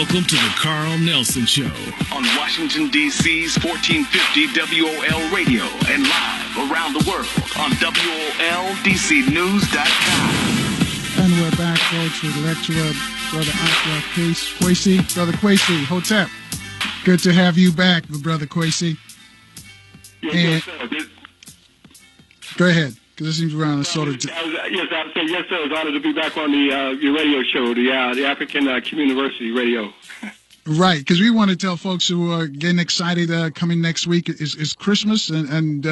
Welcome to the Carl Nelson Show on Washington, D.C.'s 1450 WOL Radio and live around the world on WOLDCnews.com. And we're back, folks, with lecturer Brother Ashra Kwesi. Brother Kwesi, Hotep. Good to have you back, Brother Kwesi. Yes, sir. Go ahead, because it seems around sort of... Yes, I would say yes, sir. It's an honor to be back on the your radio show, the African Community Radio. Right, because we want to tell folks who are getting excited coming next week is Christmas, and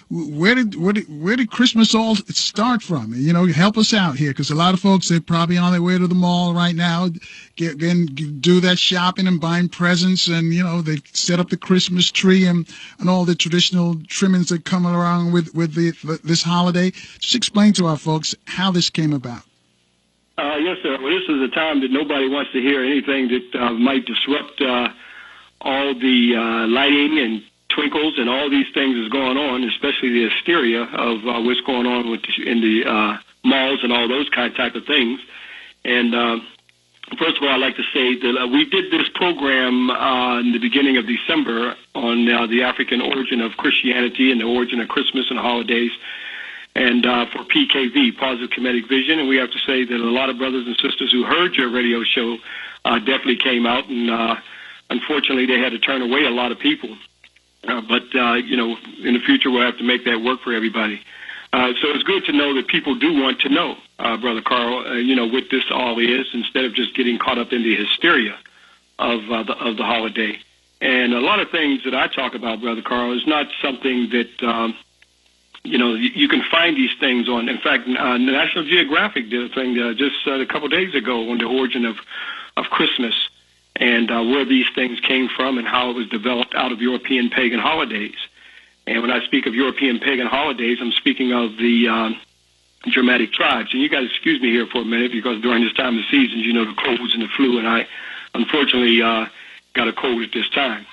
where did Christmas all start from? You know, help us out here, because a lot of folks, they're probably on their way to the mall right now, do that shopping and buying presents, and you know, they set up the Christmas tree and all the traditional trimmings that come along with this holiday. Just explain to our folks how this came about. Yes, sir. Well, this is a time that nobody wants to hear anything that might disrupt all the lighting and twinkles and all these things that's going on, especially the hysteria of what's going on in the malls and all those type of things. And first of all, I'd like to say that we did this program in the beginning of December on the African origin of Christianity and the origin of Christmas and holidays. And for PKV, Positive Comedic Vision. And we have to say that a lot of brothers and sisters who heard your radio show definitely came out, and unfortunately they had to turn away a lot of people. But you know, in the future we'll have to make that work for everybody. So it's good to know that people do want to know, Brother Carl, you know, what this all is, instead of just getting caught up in the hysteria of the holiday. And a lot of things that I talk about, Brother Carl, is not something that... you know, you can find these things on. In fact, National Geographic did a thing just a couple of days ago on the origin of Christmas and where these things came from and how it was developed out of European pagan holidays. And when I speak of European pagan holidays, I'm speaking of the Germanic tribes. And you guys excuse me here for a minute, because during this time of the season, you know, the colds and the flu, and I unfortunately got a cold at this time.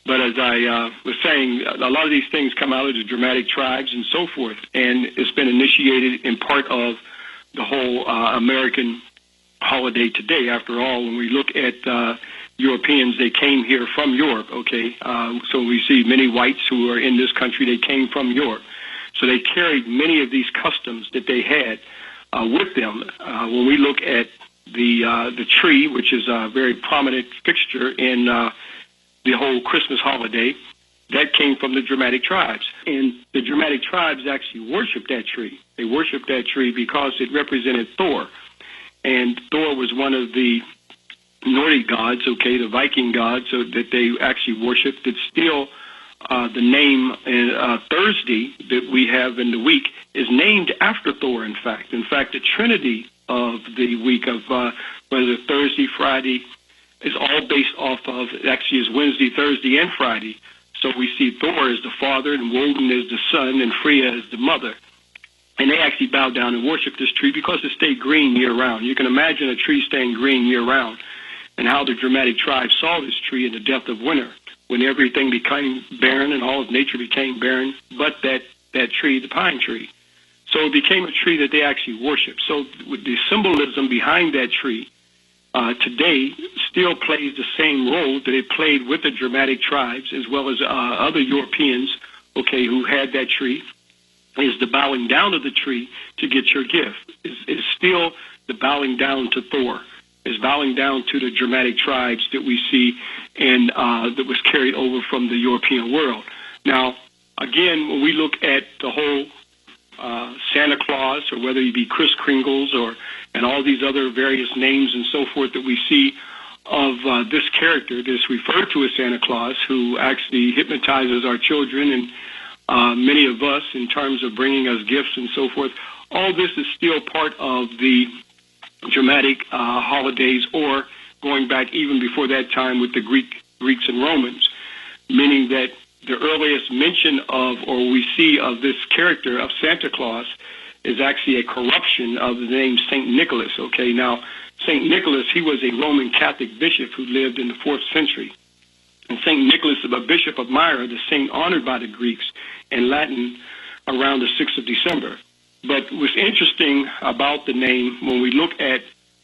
But as I was saying, a lot of these things come out of the Germanic tribes and so forth, and it's been initiated in part of the whole American holiday today. After all, when we look at Europeans, they came here from Europe, okay? So we see many whites who are in this country, they came from Europe. So they carried many of these customs that they had with them. When we look at the tree, which is a very prominent fixture in the whole Christmas holiday, that came from the Germanic tribes. And the Germanic tribes actually worshiped that tree. They worshiped that tree because it represented Thor. And Thor was one of the Nordic gods, okay, the Viking gods, so that they actually worshiped. It's still the name Thursday that we have in the week is named after Thor, in fact. In fact, the trinity of the week of whether Thursday, Friday, is all based off of, actually is Wednesday, Thursday, and Friday. So we see Thor as the father, and Woden as the son, and Freya as the mother. And they actually bowed down and worshiped this tree because it stayed green year-round. You can imagine a tree staying green year-round, and how the Germanic tribes saw this tree in the depth of winter, when everything became barren and all of nature became barren, but that tree, the pine tree. So it became a tree that they actually worshiped. So with the symbolism behind that tree, today still plays the same role that it played with the Germanic tribes, as well as other Europeans, okay, who had that tree, is the bowing down of the tree to get your gift. Is still the bowing down to Thor, is bowing down to the Germanic tribes that we see and that was carried over from the European world. Now, again, when we look at the whole Santa Claus, or whether he be Kris Kringles, and all these other various names and so forth that we see of this character that's referred to as Santa Claus, who actually hypnotizes our children and many of us in terms of bringing us gifts and so forth. All this is still part of the Germanic holidays, or going back even before that time with the Greeks and Romans, meaning that the earliest mention of, or we see of this character of Santa Claus, is actually a corruption of the name St. Nicholas. Okay, now, St. Nicholas, he was a Roman Catholic bishop who lived in the 4th century. And St. Nicholas, a bishop of Myra, the saint honored by the Greeks in Latin around the 6th of December. But what's interesting about the name, when we look at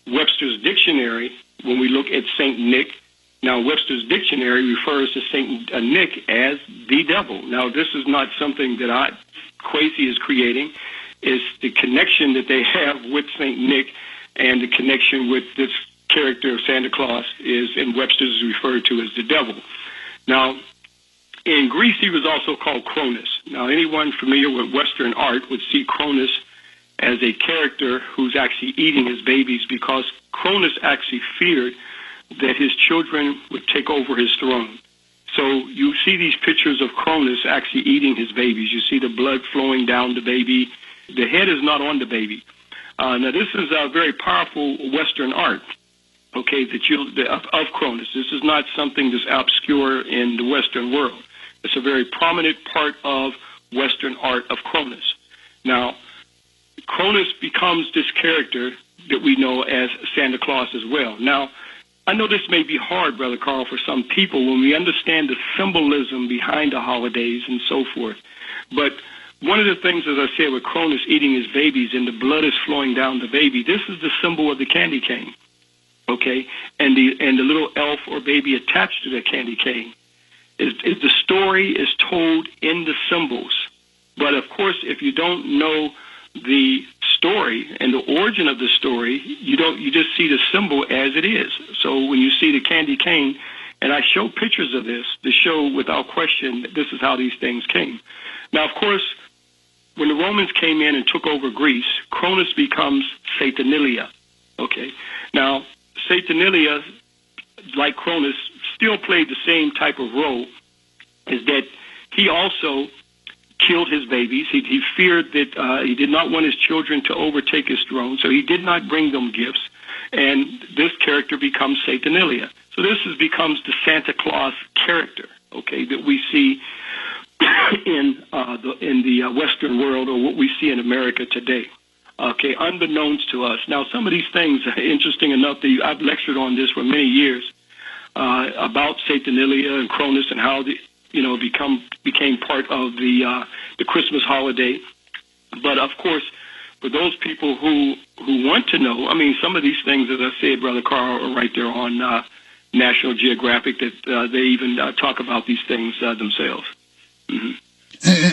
Webster's dictionary, when we look at Saint Nick, now Webster's dictionary refers to Saint Nick as the devil. Now, this is not something that Kwesi is creating. It's the connection that they have with Saint Nick, and the connection with this character of Santa Claus is, in Webster's, is referred to as the devil. Now, in Greece, he was also called Cronus. Now, anyone familiar with Western art would see Cronus as a character who's actually eating his babies, because Cronus actually feared that his children would take over his throne. So you see these pictures of Cronus actually eating his babies. You see the blood flowing down the baby. The head is not on the baby. Now, this is a very powerful Western art, okay, of Cronus. This is not something that's obscure in the Western world. It's a very prominent part of Western art of Cronus. Now, Cronus becomes this character that we know as Santa Claus as well. Now, I know this may be hard, Brother Carl, for some people when we understand the symbolism behind the holidays and so forth. But one of the things, as I said, with Cronus eating his babies and the blood is flowing down the baby, this is the symbol of the candy cane, okay? And the little elf or baby attached to the candy cane. The story is told in the symbols. But, of course, if you don't know the story and the origin of the story, you just see the symbol as it is. So when you see the candy cane, and I show pictures of this to show without question that this is how these things came. Now, of course, when the Romans came in and took over Greece, Cronus becomes Saturnalia. Okay. Now, Saturnalia, like Cronus, still played the same type of role, is that he also killed his babies. He feared that he did not want his children to overtake his throne, so he did not bring them gifts. And this character becomes Saturnalia. So this becomes the Santa Claus character, okay, that we see in the Western world, or what we see in America today. Okay, unbeknownst to us. Now, some of these things, interesting enough, I've lectured on this for many years about Saturnalia and Cronus and how became part of the Christmas holiday. But of course, for those people who want to know, I mean, some of these things, as I said, Brother Carl, are right there on National Geographic, that they even talk about these things themselves. Mm-hmm.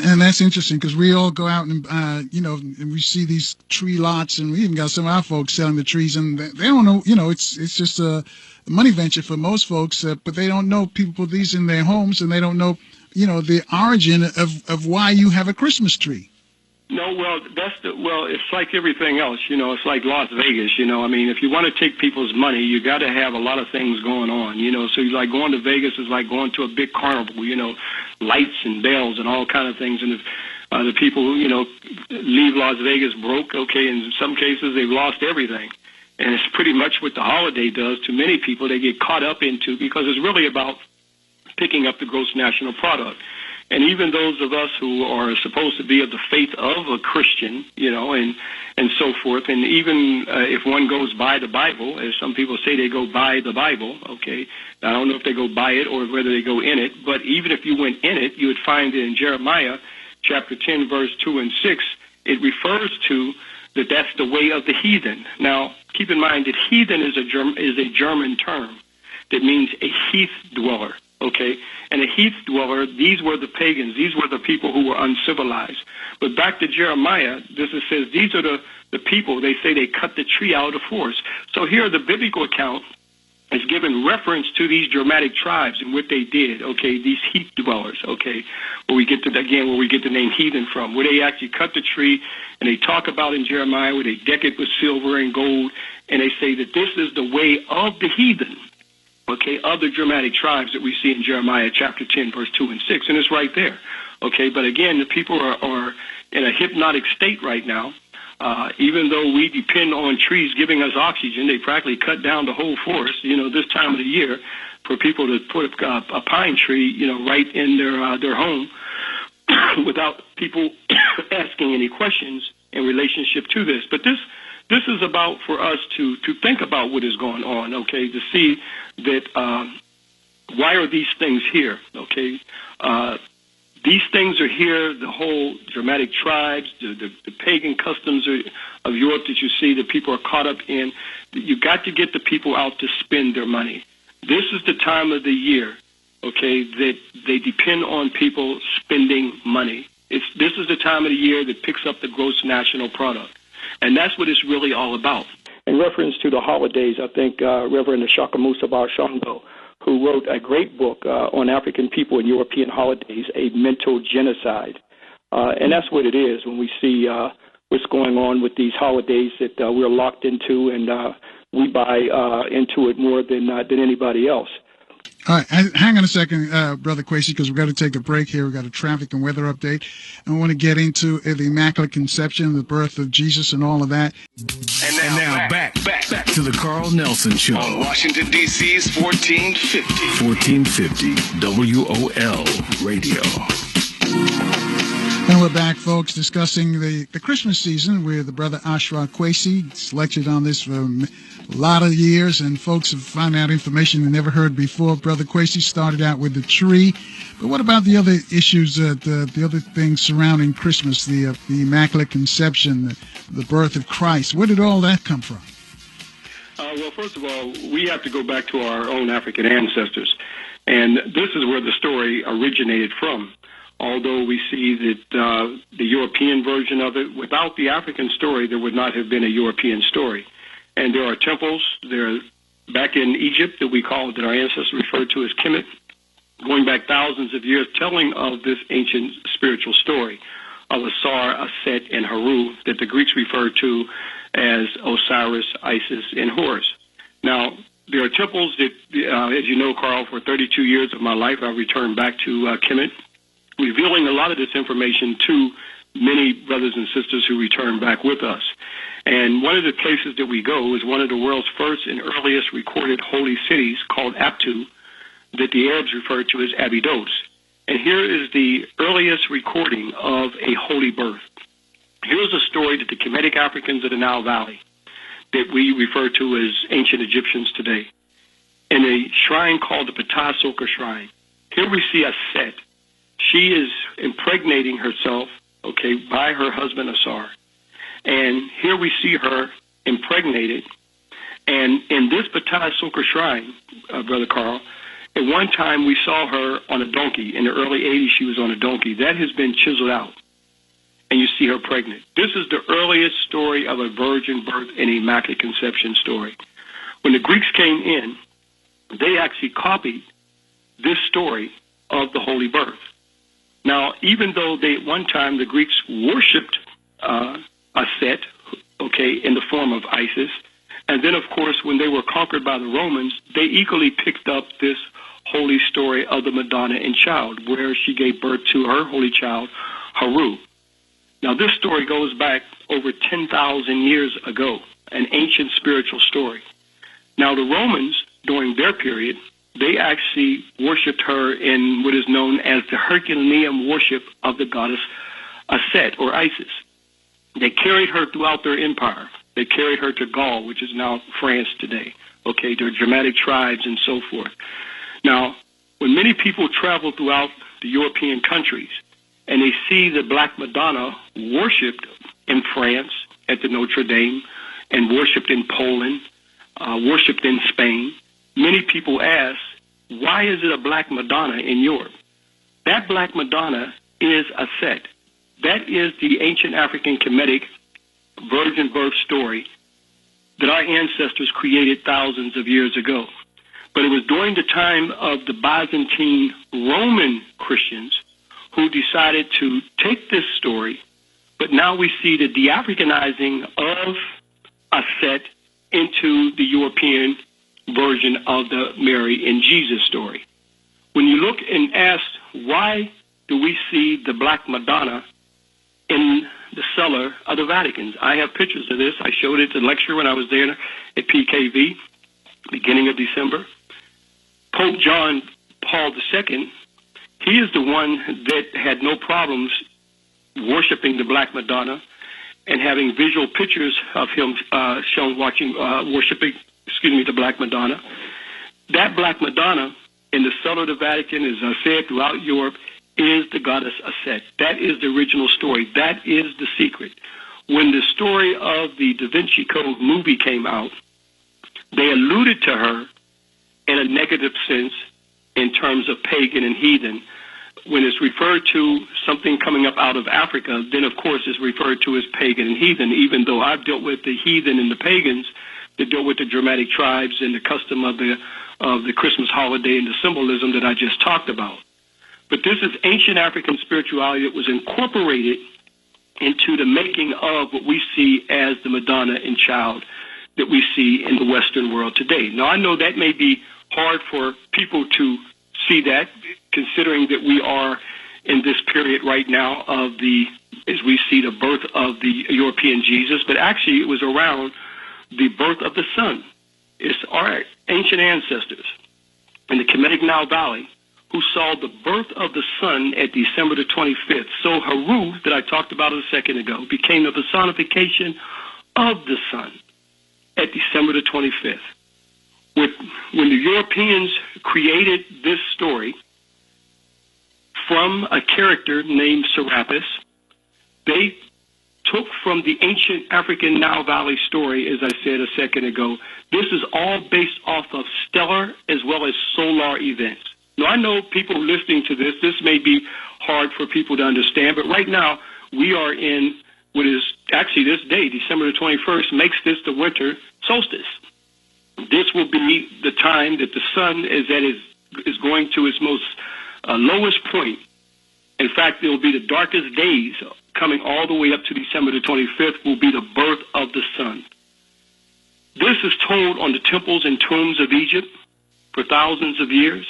And that's interesting, because we all go out and, and we see these tree lots, and we even got some of our folks selling the trees, and they don't know, it's just a money venture for most folks, but they don't know people put these in their homes, and they don't know, the origin of why you have a Christmas tree. No, well, it's like everything else, it's like Las Vegas, I mean, if you want to take people's money, you got to have a lot of things going on, so like going to Vegas is like going to a big carnival, lights and bells and all kind of things, and if the people who, leave Las Vegas broke, okay, in some cases they've lost everything, and it's pretty much what the holiday does to many people. They get caught up into, because it's really about picking up the gross national product. And even those of us who are supposed to be of the faith of a Christian, and so forth, and even if one goes by the Bible, as some people say they go by the Bible, okay, I don't know if they go by it or whether they go in it, but even if you went in it, you would find that in Jeremiah chapter 10, verse 2 and 6, it refers to that's the way of the heathen. Now, keep in mind that heathen is a German term that means a heath dweller. Okay, and a heath dweller, these were the pagans. These were the people who were uncivilized. But back to Jeremiah, it says these are the people, they say they cut the tree out of the forest. So here the biblical account is given reference to these Germanic tribes and what they did, okay, these heath dwellers, okay, where we get the name heathen from, where they actually cut the tree, and they talk about in Jeremiah where they deck it with silver and gold, and they say that this is the way of the heathen. Okay, other Germanic tribes that we see in Jeremiah chapter 10, verse 2 and 6, and it's right there. Okay, but again, the people are in a hypnotic state right now. Even though we depend on trees giving us oxygen, they practically cut down the whole forest, this time of the year, for people to put a pine tree, right in their home without people asking any questions in relationship to this. But this is about for us to think about what is going on, okay, to see that why are these things here, okay? These things are here, the whole Germanic tribes, the pagan customs of Europe that you see that people are caught up in. You got to get the people out to spend their money. This is the time of the year, okay, that they depend on people spending money. This is the time of the year that picks up the gross national product. And that's what it's really all about. In reference to the holidays, I think Reverend Shakamusa Barshango, who wrote a great book on African people and European holidays, A Mental Genocide. And that's what it is when we see what's going on with these holidays that we're locked into, and we buy into it more than anybody else. All right, hang on a second, Brother Kwesi, because we've got to take a break here. We've got a traffic and weather update. I want to get into the Immaculate Conception, the birth of Jesus, and all of that. And now back to the Carl Nelson Show on Washington, D.C.'s 1450 WOL Radio. And we're back, folks, discussing the Christmas season with the brother Ashra Kwesi. He's lectured on this for a lot of years, and folks have found out information they never heard before. Brother Kwesi started out with the tree, but what about the other issues, the other things surrounding Christmas, the Immaculate Conception, the birth of Christ? Where did all that come from? Well, first of all, we have to go back to our own African ancestors, and this is where the story originated from. Although we see that the European version of it, without the African story, there would not have been a European story. And there are temples there back in Egypt that our ancestors referred to as Kemet, going back thousands of years, telling of this ancient spiritual story of Ausar, Aset, and Haru that the Greeks referred to as Osiris, Isis, and Horus. Now, there are temples that, as you know, Carl, for 32 years of my life, I returned back to Kemet, revealing a lot of this information to many brothers and sisters who return back with us. And one of the places that we go is one of the world's first and earliest recorded holy cities called Aptu, that the Arabs refer to as Abydos. And here is the earliest recording of a holy birth. Here's a story that the Kemetic Africans of the Nile Valley, that we refer to as ancient Egyptians today, in a shrine called the Ptah Soka Shrine. Here we see a Set. She is impregnating herself, by her husband Ausar. And here we see her impregnated. And in this Ptah Soka Shrine, Brother Carl, at one time we saw her on a donkey. In the early 80s, she was on a donkey. That has been chiseled out. And you see her pregnant. This is the earliest story of a virgin birth and Immaculate Conception story. When the Greeks came in, they actually copied this story of the holy birth. Now, even though at one time the Greeks worshipped Aset, in the form of Isis, and then, of course, when they were conquered by the Romans, they equally picked up this holy story of the Madonna and Child, where she gave birth to her holy child, Haru. Now, this story goes back over 10,000 years ago, an ancient spiritual story. Now, the Romans, during their period, they actually worshipped her in what is known as the Herculean worship of the goddess Aset, or Isis. They carried her throughout their empire. They carried her to Gaul, which is now France today, to Germanic tribes and so forth. Now, when many people travel throughout the European countries and they see the Black Madonna worshipped in France at the Notre Dame and worshipped in Poland, worshipped in Spain, many people ask, why is it a Black Madonna in Europe? That Black Madonna is Aset. That is the ancient African Kemetic virgin birth story that our ancestors created thousands of years ago. But it was during the time of the Byzantine Roman Christians who decided to take this story, but now we see the de-Africanizing of Aset into the European version of the Mary and Jesus story. When you look and ask, why do we see the Black Madonna in the cellar of the Vatican? I have pictures of this. I showed it at the lecture when I was there at PKV, beginning of December. Pope John Paul II, he is the one that had no problems worshiping the Black Madonna and having visual pictures of him shown worshiping the Black Madonna. That Black Madonna in the cellar of the Vatican, as I said, throughout Europe, is the goddess Aset. That is the original story. That is the secret. When the story of the Da Vinci Code movie came out, they alluded to her in a negative sense in terms of pagan and heathen. When it's referred to something coming up out of Africa, then of course it's referred to as pagan and heathen, even though I've dealt with the heathen and the pagans that dealt with the Germanic tribes and the custom of the Christmas holiday and the symbolism that I just talked about. But this is ancient African spirituality that was incorporated into the making of what we see as the Madonna and Child that we see in the Western world today. Now, I know that may be hard for people to see that, considering that we are in this period right now of as we see the birth of the European Jesus, but actually it was around the birth of the sun. It's our ancient ancestors in the Kemetic Nile Valley who saw the birth of the sun at December the 25th. So Haru, that I talked about a second ago, became the personification of the sun at December the 25th. When the Europeans created this story from a character named Serapis, they took from the ancient African Nile Valley story, as I said a second ago. This is all based off of stellar as well as solar events. Now, I know people listening to this may be hard for people to understand, but right now we are in what is actually this day, December the 21st, makes this the winter solstice. This will be the time that the sun is going to its most lowest point. In fact, it will be the darkest days coming all the way up to December the 25th will be the birth of the sun. This is told on the temples and tombs of Egypt for thousands of years,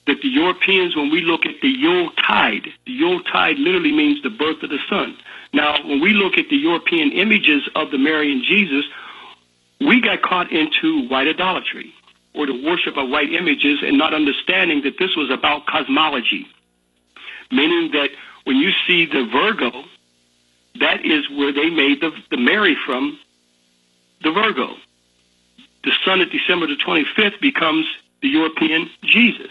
that the Europeans, when we look at the Yuletide literally means the birth of the sun. Now, when we look at the European images of the Mary and Jesus, we got caught into white idolatry, or the worship of white images, and not understanding that this was about cosmology, meaning that when you see the Virgo, that is where they made the Mary from, the Virgo. The sun at December the 25th becomes the European Jesus.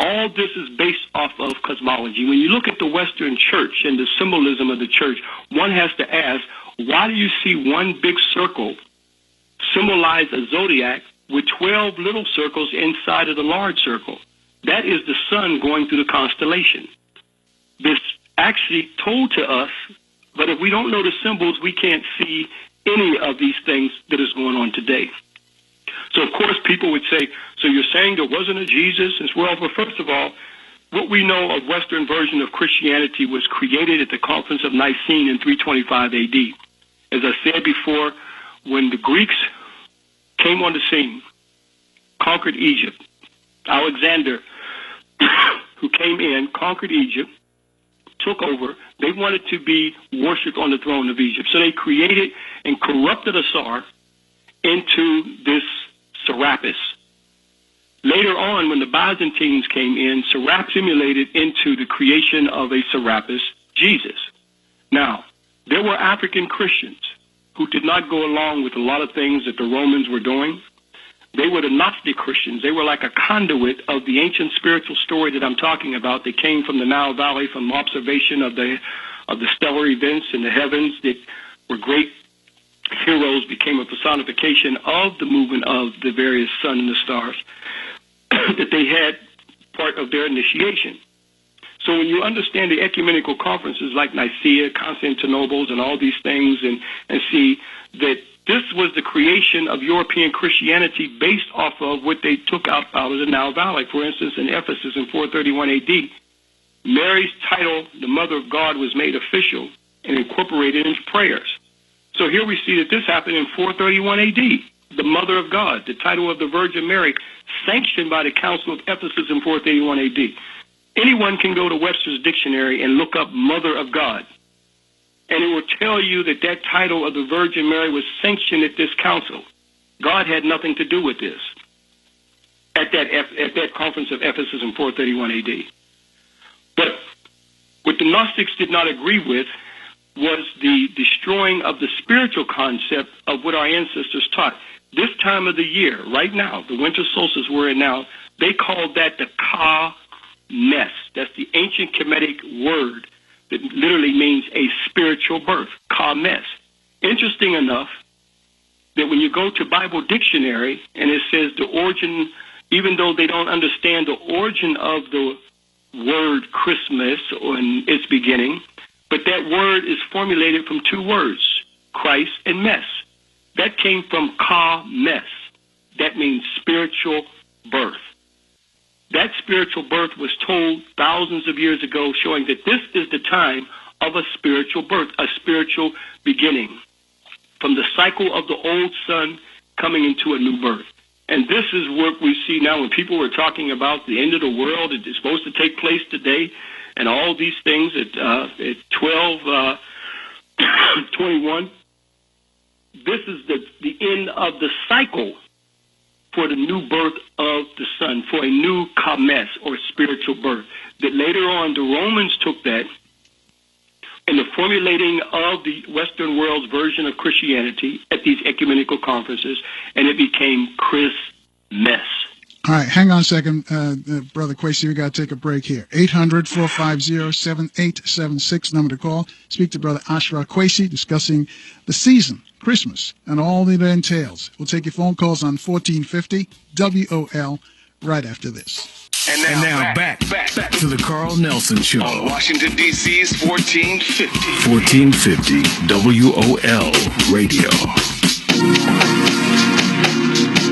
All this is based off of cosmology. When you look at the Western church and the symbolism of the church, one has to ask, why do you see one big circle symbolize a zodiac with 12 little circles inside of the large circle? That is the sun going through the constellation. This actually told to us, but if we don't know the symbols, we can't see any of these things that is going on today. So, of course, people would say, so you're saying there wasn't a Jesus as well? But first of all, what we know of Western version of Christianity was created at the Conference of Nicene in 325 A.D. As I said before, when the Greeks came on the scene, conquered Egypt, Alexander, who came in, conquered Egypt, took over, they wanted to be worshipped on the throne of Egypt. So they created and corrupted Ausar into this Serapis. Later on, when the Byzantines came in, Serapis simulated into the creation of a Serapis Jesus. Now, there were African Christians who did not go along with a lot of things that the Romans were doing. They were the Gnostic Christians. They were like a conduit of the ancient spiritual story that I'm talking about. They came from the Nile Valley, from observation of the stellar events in the heavens that were great heroes, became a personification of the movement of the various sun and the stars that they had part of their initiation. So when you understand the ecumenical conferences like Nicaea, Constantinople, and all these things, and see that this was the creation of European Christianity based off of what they took out of the Nile Valley. For instance, in Ephesus in 431 A.D., Mary's title, the Mother of God, was made official and incorporated into prayers. So here we see that this happened in 431 A.D., the Mother of God, the title of the Virgin Mary, sanctioned by the Council of Ephesus in 431 A.D. Anyone can go to Webster's Dictionary and look up Mother of God, and it will tell you that that title of the Virgin Mary was sanctioned at this council. God had nothing to do with this at that conference of Ephesus in 431 A.D. But what the Gnostics did not agree with was the destroying of the spiritual concept of what our ancestors taught. This time of the year, right now, the winter solstice we're in now, they called that the Ka Ness. That's the ancient Kemetic word that literally means a spiritual birth, ka-mes. Interesting enough that when you go to Bible dictionary and it says the origin, even though they don't understand the origin of the word Christmas or in its beginning, but that word is formulated from two words, Christ and mes. That came from ka-mes. That means spiritual birth. That spiritual birth was told thousands of years ago, showing that this is the time of a spiritual birth, a spiritual beginning, from the cycle of the old sun coming into a new birth. And this is what we see now when people were talking about the end of the world. It is supposed to take place today, and all these things at 12:21. This is the end of the cycle for the new birth of the sun, for a new ka-mes, or spiritual birth. That later on, the Romans took that in the formulating of the Western world's version of Christianity at these ecumenical conferences, and it became Christmas. All right, hang on a second, Brother Kwesi. We got to take a break here. 800-450-7876, number to call. Speak to Brother Ashra Kwesi, discussing the season, Christmas, and all that it entails. We'll take your phone calls on 1450 WOL right after this. And now back to the Carl Nelson Show on Washington, D.C.'s 1450 WOL Radio.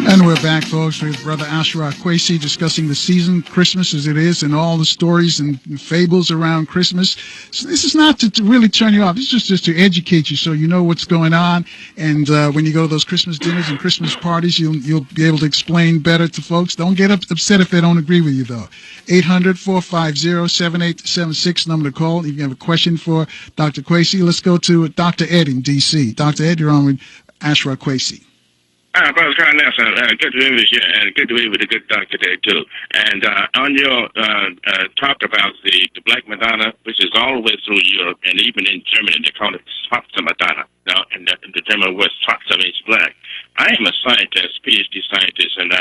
And we're back, folks, with Brother Ashra Kwesi discussing the season, Christmas as it is, and all the stories and fables around Christmas. So this is not to really turn you off. This is just to educate you so you know what's going on. And when you go to those Christmas dinners and Christmas parties, you'll be able to explain better to folks. Don't get upset if they don't agree with you, though. 800-450-7876, number to call. If you have a question for Dr. Kwesi, let's go to Dr. Ed in D.C. Dr. Ed, you're on with Ashra Kwesi. Brother Carl Nelson, good to be with you, and good to be with a good doctor today, too. And on your talk about the Black Madonna, which is all the way through Europe, and even in Germany, they call it Schwarze Madonna. Now, in the German word Schwarze means black. I am a scientist, PhD scientist, and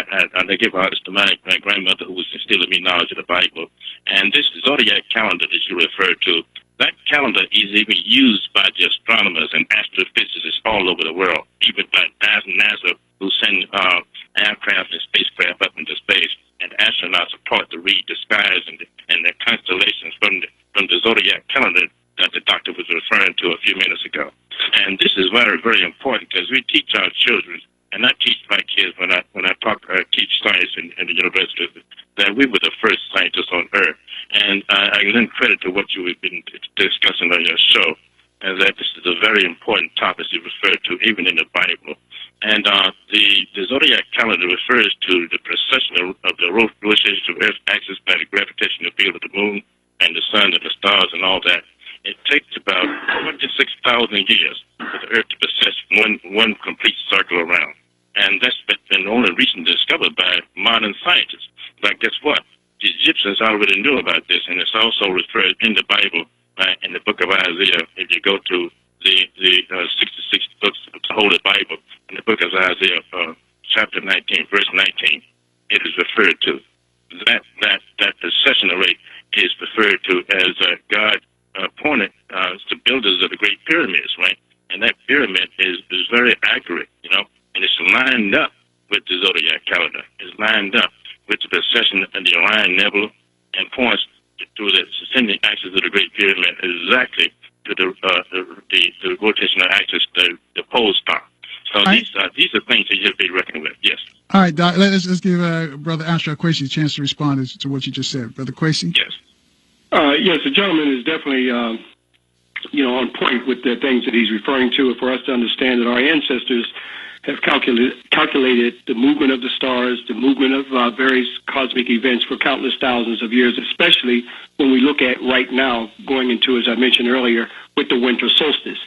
I give orders to my grandmother, who was instilling me knowledge of the Bible. And this zodiac calendar that you referred to, that calendar is even used by the astronomers and astrophysicists all over the world, even by NASA, who send aircraft and spacecraft up into space, and astronauts are taught to read the skies and the constellations from the zodiac calendar that the doctor was referring to a few minutes ago. And this is very, very important because we teach our children, and I teach my kids when I teach science in the university, that we were the first scientists on Earth. And I lend credit to what you have been discussing on your show, and that this is a very important topic you referred to, even in the Bible. And the zodiac calendar refers to the precession of the rotation of Earth's axis by the gravitational field of the moon and the sun and the stars and all that. It takes about 26,000 years for the Earth to precess one complete circle around. And that's been only recently discovered by modern scientists. But guess what? The Egyptians already knew about this, and it's also referred in the Bible, in the book of Isaiah. If you go to the 66 books of the Holy Bible, in the book of Isaiah, chapter 19, verse 19, it is referred to. That precession rate is referred to as God appointed the builders of the Great Pyramids, right? And that pyramid is very accurate, and it's lined up with the zodiac calendar. It's lined up with the precession of the Orion Nebula, and points to the ascending axis of the Great Pyramid exactly to the rotational axis, the pole star. So these are things that you have to be reckoned with. Yes. All right, Doc. Let's give Brother Ashra Kwesi a chance to respond to what you just said, Brother Kwesi. Yes. Yes, the gentleman is definitely, on point with the things that he's referring to. For us to understand that our ancestors have calculated the movement of the stars, the movement of various cosmic events for countless thousands of years, especially when we look at right now going into, as I mentioned earlier, with the winter solstice.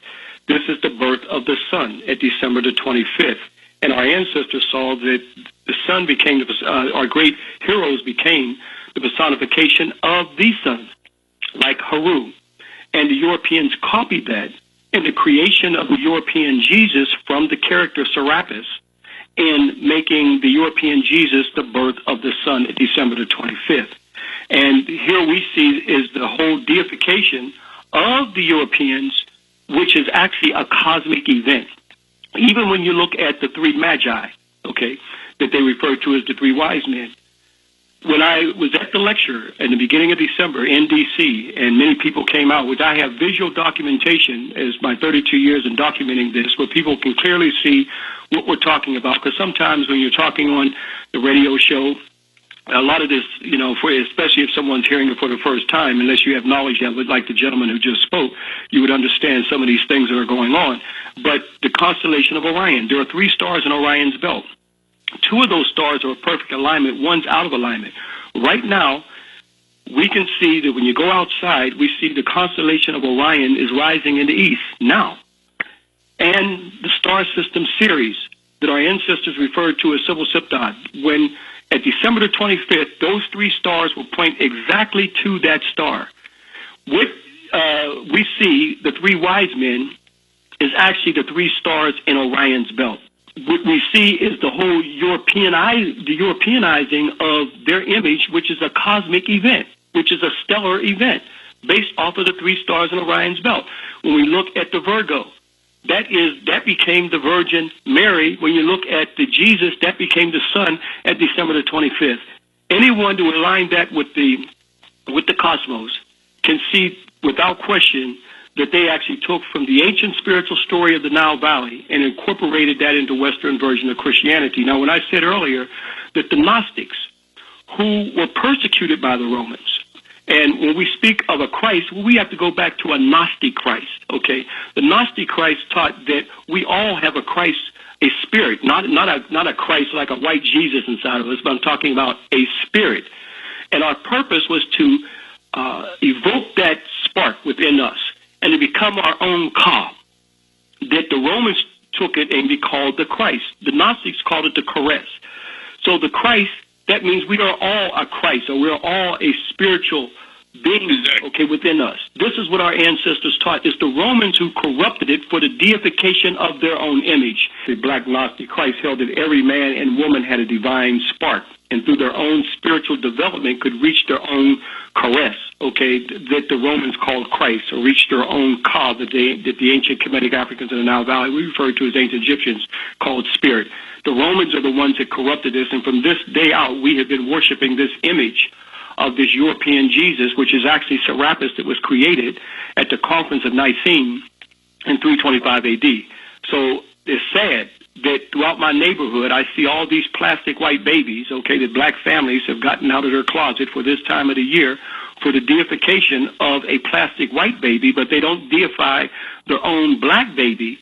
This is the birth of the sun at December the 25th. And our ancestors saw that the sun became, our great heroes became the personification of the sun, like Haru. And the Europeans copied that in the creation of the European Jesus from the character Serapis, and making the European Jesus the birth of the sun at December the 25th. And here we see is the whole deification of the Europeans, which is actually a cosmic event. Even when you look at the three magi, okay, that they refer to as the three wise men. When I was at the lecture in the beginning of December in D.C., and many people came out, which I have visual documentation as my 32 years in documenting this, where people can clearly see what we're talking about. Because sometimes when you're talking on the radio show, a lot of this, you know, especially if someone's hearing it for the first time, unless you have knowledge of it, like the gentleman who just spoke, you would understand some of these things that are going on. But the constellation of Orion, there are 3 stars in Orion's belt. 2 of those stars are in perfect alignment. One's out of alignment. Right now, we can see that when you go outside, we see the constellation of Orion is rising in the east now. And the star system Ceres that our ancestors referred to as Civil Septad, when at December the 25th, those 3 stars will point exactly to that star. What we see, the 3 wise men, is actually the 3 stars in Orion's belt. What we see is the whole Europeanizing of their image, which is a cosmic event, which is a stellar event based off of the 3 stars in Orion's belt. When we look at the Virgo, that became the Virgin Mary. When you look at the Jesus, that became the Son at December the 25th. Anyone who align that with the cosmos can see without question that they actually took from the ancient spiritual story of the Nile Valley and incorporated that into Western version of Christianity. Now, when I said earlier that the Gnostics, who were persecuted by the Romans, and when we speak of a Christ, we have to go back to a Gnostic Christ, okay? The Gnostic Christ taught that we all have a Christ, a spirit, not a Christ like a white Jesus inside of us, but I'm talking about a spirit. And our purpose was to evoke that spark within us and to become our own Ka. That the Romans took it and they called the Christ. The Gnostics called it the Charis. So the Christ, that means we are all a Christ, or we are all a spiritual being, okay, within us. This is what our ancestors taught. It's the Romans who corrupted it for the deification of their own image. The Black Gnostic Christ held that every man and woman had a divine spark, and through their own spiritual development could reach their own Charis, okay, that the Romans called Christ, or reach their own Ka, that the ancient Kemetic Africans in the Nile Valley, we refer to as ancient Egyptians, called spirit. The Romans are the ones that corrupted this, and from this day out, we have been worshiping this image of this European Jesus, which is actually Serapis, that was created at the conference of Nicene in 325 AD. So it's sad that throughout my neighborhood, I see all these plastic white babies, okay, that black families have gotten out of their closet for this time of the year for the deification of a plastic white baby, but they don't deify their own black baby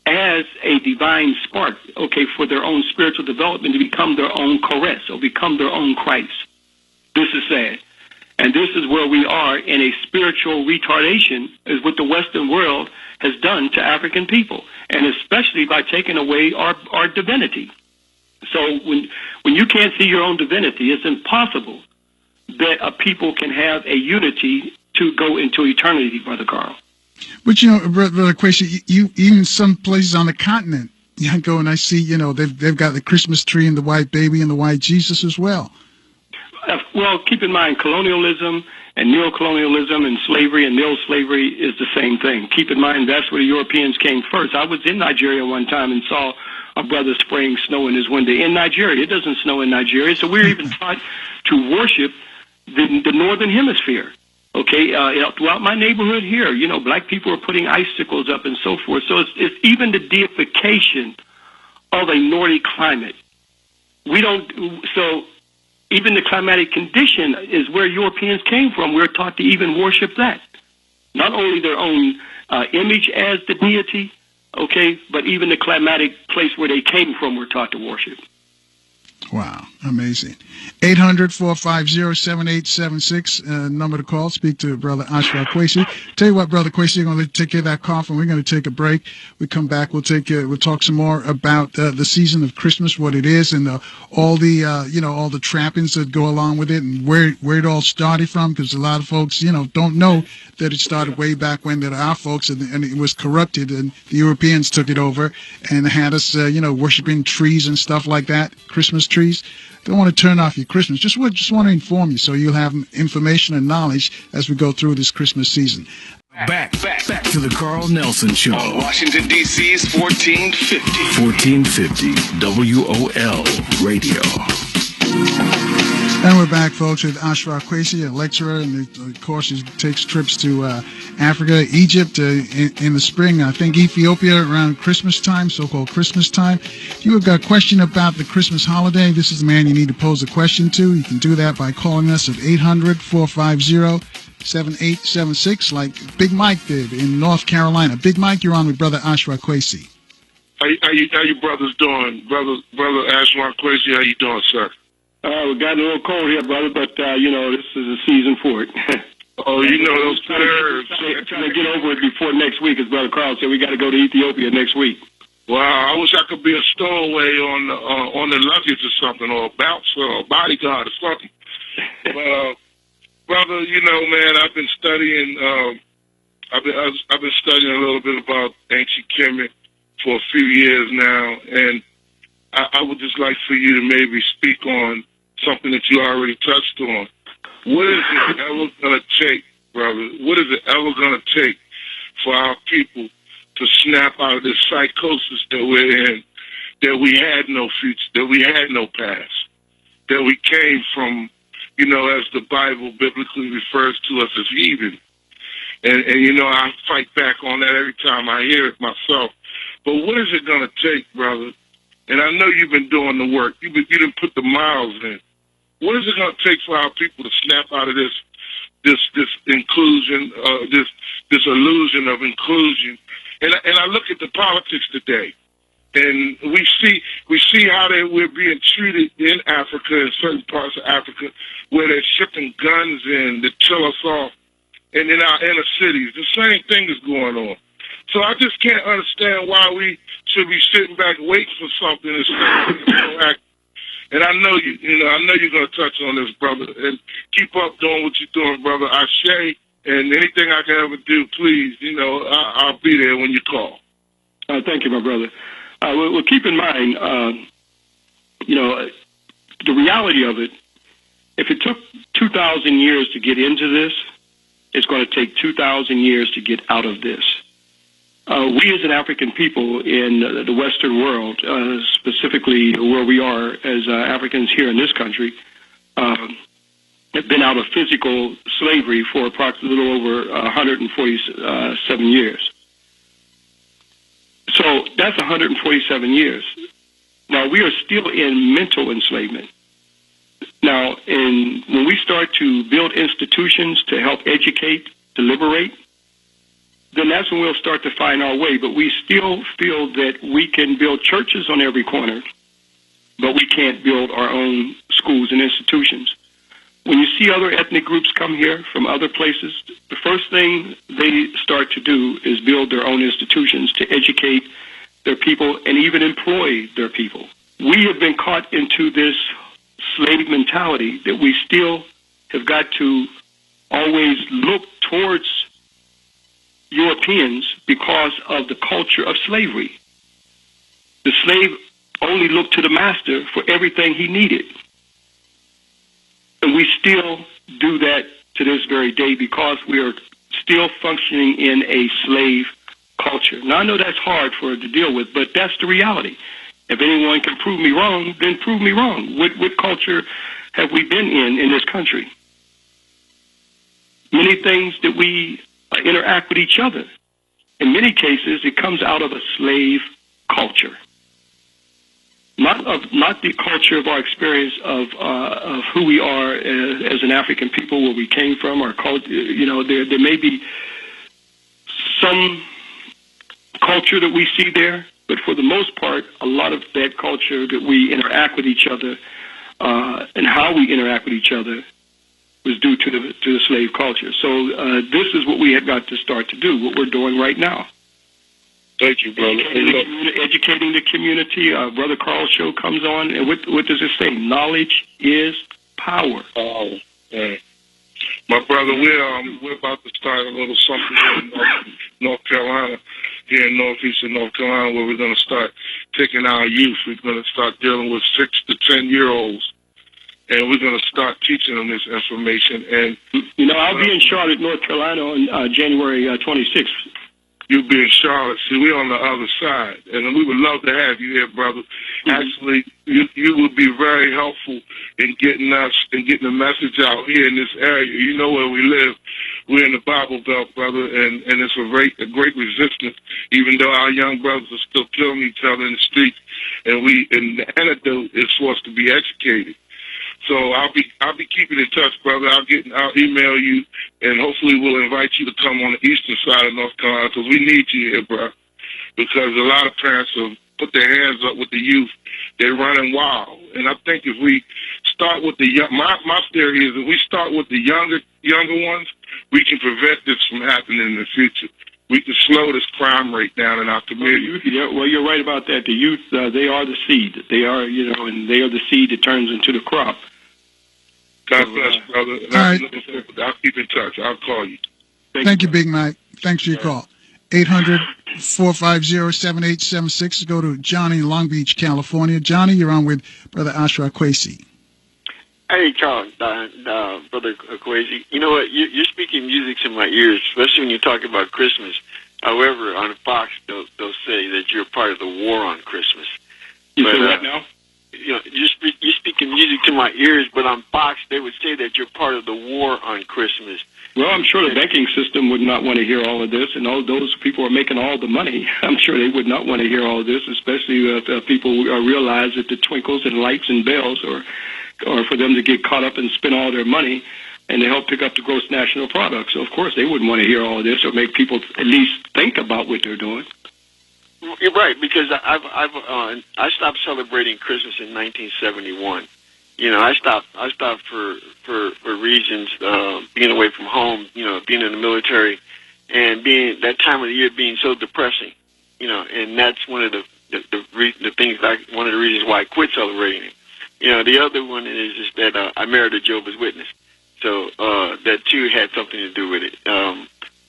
as a divine spark, okay, for their own spiritual development to become their own Charis, or become their own Christ. This is sad. And this is where we are in a spiritual retardation, is what the Western world has done to African people, and especially by taking away our divinity. So when you can't see your own divinity, it's impossible that a people can have a unity to go into eternity, Brother Carl. But, you know, Brother Kwesi, you even some places on the continent, I go and I see, you know, they've got the Christmas tree and the white baby and the white Jesus as well. Well, keep in mind, colonialism and neocolonialism and slavery and neo-slavery is the same thing. Keep in mind, that's where the Europeans came first. I was in Nigeria one time and saw a brother spraying snow in his window. In Nigeria, it doesn't snow in Nigeria, so we're even taught to worship the northern hemisphere. Okay, throughout my neighborhood here, you know, black people are putting icicles up and so forth. So it's even the deification of a Nordic climate. So even the climatic condition is where Europeans came from. We're taught to even worship that. Not only their own image as the deity, okay, but even the climatic place where they came from, we're taught to worship. Wow, amazing. 800-450-7876, number to call. Speak to Brother Ashra Kwesi. Tell you what, Brother Kwesi, we're going to take care of that cough, and we're going to take a break. We come back, we'll talk some more about the season of Christmas, what it is, and all the all the trappings that go along with it, and where it all started from, because a lot of folks, you know, don't know that it started way back when, that our folks, and it was corrupted, and the Europeans took it over and had us, worshiping trees and stuff like that, Christmas Christmas trees. Don't want to turn off your Christmas. Just want to inform you so you'll have information and knowledge as we go through this Christmas season. Back to the Carl Nelson Show on Washington, D.C.'s 1450 WOL Radio. And we're back, folks, with Ashra Kwesi, a lecturer, and of course he takes trips to Africa, Egypt in the spring, I think Ethiopia around Christmas time, so-called Christmas time. If you have got a question about the Christmas holiday, this is the man you need to pose a question to. You can do that by calling us at 800-450-7876, like Big Mike did in North Carolina. Big Mike, you're on with Brother Ashra Kwesi. How you brothers doing? Brother Ashra Kwesi, how you doing, sir? We got a little cold here, brother, but, this is a season for it. Oh, those nerves. Trying to get over it before next week, as Brother Carl said. We got to go to Ethiopia next week. Wow, I wish I could be a stowaway on the luggage or something, or a bouncer or a bodyguard or something. But, brother, man, I've been studying. I've been studying a little bit about ancient Kemet for a few years now, and I would just like for you to maybe speak on something that you already touched on. What is it ever going to take, brother? What is it ever going to take for our people to snap out of this psychosis that we're in, that we had no future, that we had no past, that we came from, as the Bible biblically refers to us as heathen? And I fight back on that every time I hear it myself. But what is it going to take, brother? And I know you've been doing the work. You didn't put the miles in. What is it going to take for our people to snap out of this inclusion, this illusion of inclusion? And I look at the politics today, and we see how we're being treated in Africa, in certain parts of Africa, where they're shipping guns in to kill us off, and in our inner cities, the same thing is going on. So I just can't understand why we should be sitting back waiting for something instead of proactive. And I know you're going to touch on this, brother. And keep up doing what you're doing, brother. Ashe, and anything I can ever do, please, I'll be there when you call. Thank you, my brother. Well, keep in mind, the reality of it, if it took 2,000 years to get into this, it's going to take 2,000 years to get out of this. We as an African people in the Western world, specifically where we are as Africans here in this country, have been out of physical slavery for approximately a little over 147 years. So that's 147 years. Now, we are still in mental enslavement. Now, when we start to build institutions to help educate, to liberate, then that's when we'll start to find our way. But we still feel that we can build churches on every corner, but we can't build our own schools and institutions. When you see other ethnic groups come here from other places, the first thing they start to do is build their own institutions to educate their people and even employ their people. We have been caught into this slave mentality that we still have got to always look towards Europeans because of the culture of slavery. The slave only looked to the master for everything he needed. And we still do that to this very day because we are still functioning in a slave culture. Now, I know that's hard for it to deal with, but that's the reality. If anyone can prove me wrong, then prove me wrong. What culture have we been in this country? Many things that we interact with each other. In many cases, it comes out of a slave culture. Not the culture of our experience of who we are as an African people, where we came from, our culture. There may be some culture that we see there, but for the most part, a lot of that culture that we interact with each other and how we interact with each other was due to the slave culture. So this is what we have got to start to do, what we're doing right now. Thank you, brother. Educating the community. Brother Carl's show comes on, and what does it say? Knowledge is power. Oh, yeah. My brother, we're about to start a little something in North Carolina, here in northeastern North Carolina, where we're going to start taking our youth. We're going to start dealing with 6 to 10-year-olds, and we're going to start teaching them this information. And I'll be in Charlotte, North Carolina on January 26th. You'll be in Charlotte. See, we're on the other side, and we would love to have you here, brother. Mm-hmm. Actually, you would be very helpful in getting us and getting the message out here in this area. You know where we live. We're in the Bible Belt, brother, and it's a great resistance, even though our young brothers are still killing each other in the streets, and the antidote is for us to be educated. So I'll be keeping in touch, brother. I'll email you, and hopefully we'll invite you to come on the eastern side of North Carolina, because we need you here, bro. Because a lot of parents have put their hands up with the youth. They're running wild, and I think if we start with the young, my theory is if we start with the younger ones, we can prevent this from happening in the future. We can slow this crime rate down in our community. Well, you're right about that. The youth, they are the seed. They are, and they are the seed that turns into the crop. God bless, brother. All right. I'll keep in touch. I'll call you. Thank you, Big Mike. Thanks for your call. 800-450-7876. Go to Johnny in Long Beach, California. Johnny, you're on with Brother Ashra Kwesi. Hey, Charles, Brother Kwesi. You know what? You're speaking music to my ears, especially when you talk about Christmas. However, on Fox, they'll say that you're part of the war on Christmas. You say what now? You're speaking music to my ears, but on Fox, they would say that you're part of the war on Christmas. Well, I'm sure the banking system would not want to hear all of this, and all those people are making all the money. I'm sure they would not want to hear all of this, especially if people realize that the twinkles and lights and bells are for them to get caught up and spend all their money and to help pick up the gross national product. So, of course, they wouldn't want to hear all of this or make people at least think about what they're doing. You're right, because I stopped celebrating Christmas in 1971. I stopped for reasons, being away from home, being in the military, and being that time of the year being so depressing, and that's one of the things. One of the reasons why I quit celebrating it. The other one is that I married a Jehovah's Witness, so that too had something to do with it.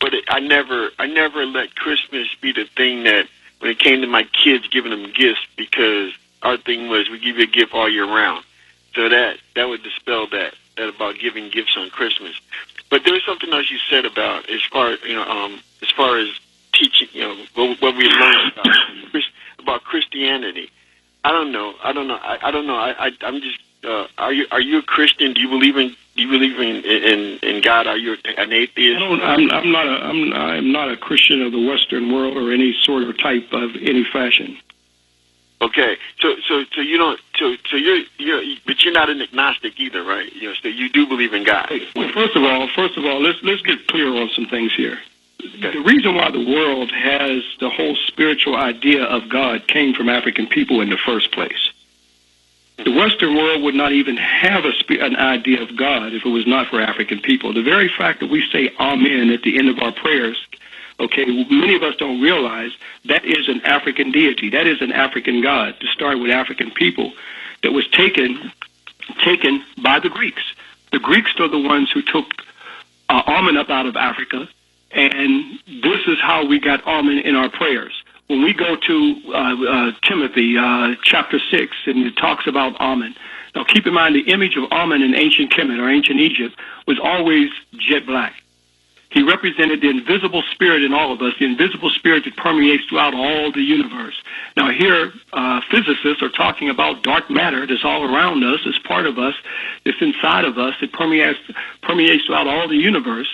But I never let Christmas be the thing that when it came to my kids giving them gifts, because our thing was we give you a gift all year round. So that would dispel that about giving gifts on Christmas. But there was something else you said about as far as teaching, what we learned about Christianity. I don't know. I'm just. Are you a Christian? Do you believe in God? Are you an atheist? I'm not a Christian of the Western world or any sort of type of any fashion. Okay, so you don't. So but you're not an agnostic either, right? So you do believe in God. Well, first of all, let's get clear on some things here. Okay. The reason why the world has the whole spiritual idea of God came from African people in the first place. The Western world would not even have an idea of God if it was not for African people. The very fact that we say Amen at the end of our prayers, okay, many of us don't realize that is an African deity. That is an African God, to start with African people, that was taken by the Greeks. The Greeks are the ones who took Amen up out of Africa, and this is how we got Amen in our prayers. When we go to Timothy chapter 6, and it talks about Amen. Now, keep in mind, the image of Amen in ancient Kemet or ancient Egypt was always jet black. He represented the invisible spirit in all of us, the invisible spirit that permeates throughout all the universe. Now, here, physicists are talking about dark matter that's all around us, that's part of us, that's inside of us, that permeates throughout all the universe.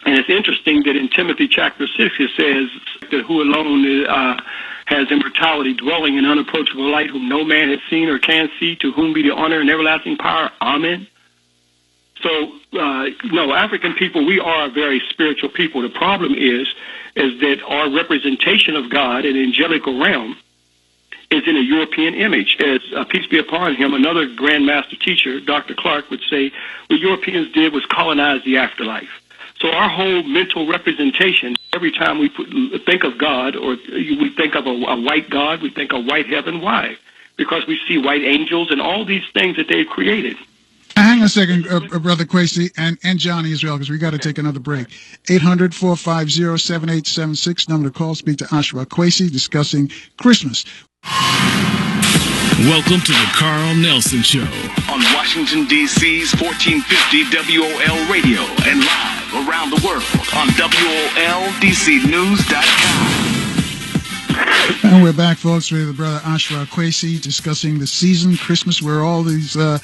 And it's interesting that in Timothy chapter 6, it says that who alone has immortality, dwelling in unapproachable light, whom no man has seen or can see, to whom be the honor and everlasting power. Amen. So, no, African people, we are a very spiritual people. The problem is that our representation of God in the angelical realm is in a European image. As peace be upon him, another Grand Master teacher, Dr. Clark, would say, what Europeans did was colonize the afterlife. So our whole mental representation, every time we think of God, or we think of a white God, we think of white heaven. Why? Because we see white angels and all these things that they've created. Hang on a second, Brother Kwesi, and Johnny as well, because we got to take another break. 800-450-7876, number to call. Speak to Ashra Kwesi discussing Christmas. Welcome to the Carl Nelson Show on Washington, D.C.'s 1450 WOL Radio and live around the world on WOLDCnews.com. And we're back, folks, with Brother Ashra Kwesi discussing the season, Christmas, where all these, where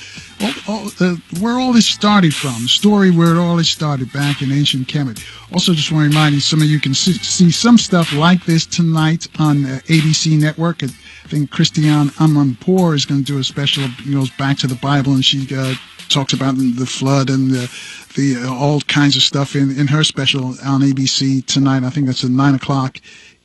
all this started from. The story where it all started back in ancient Kemet. Also, just want to remind you, some of you can see some stuff like this tonight on ABC Network. I think Christiane Amanpour is going to do a special, goes back to the Bible, and she talks about the flood and the all kinds of stuff in her special on ABC tonight. I think that's at 9 o'clock.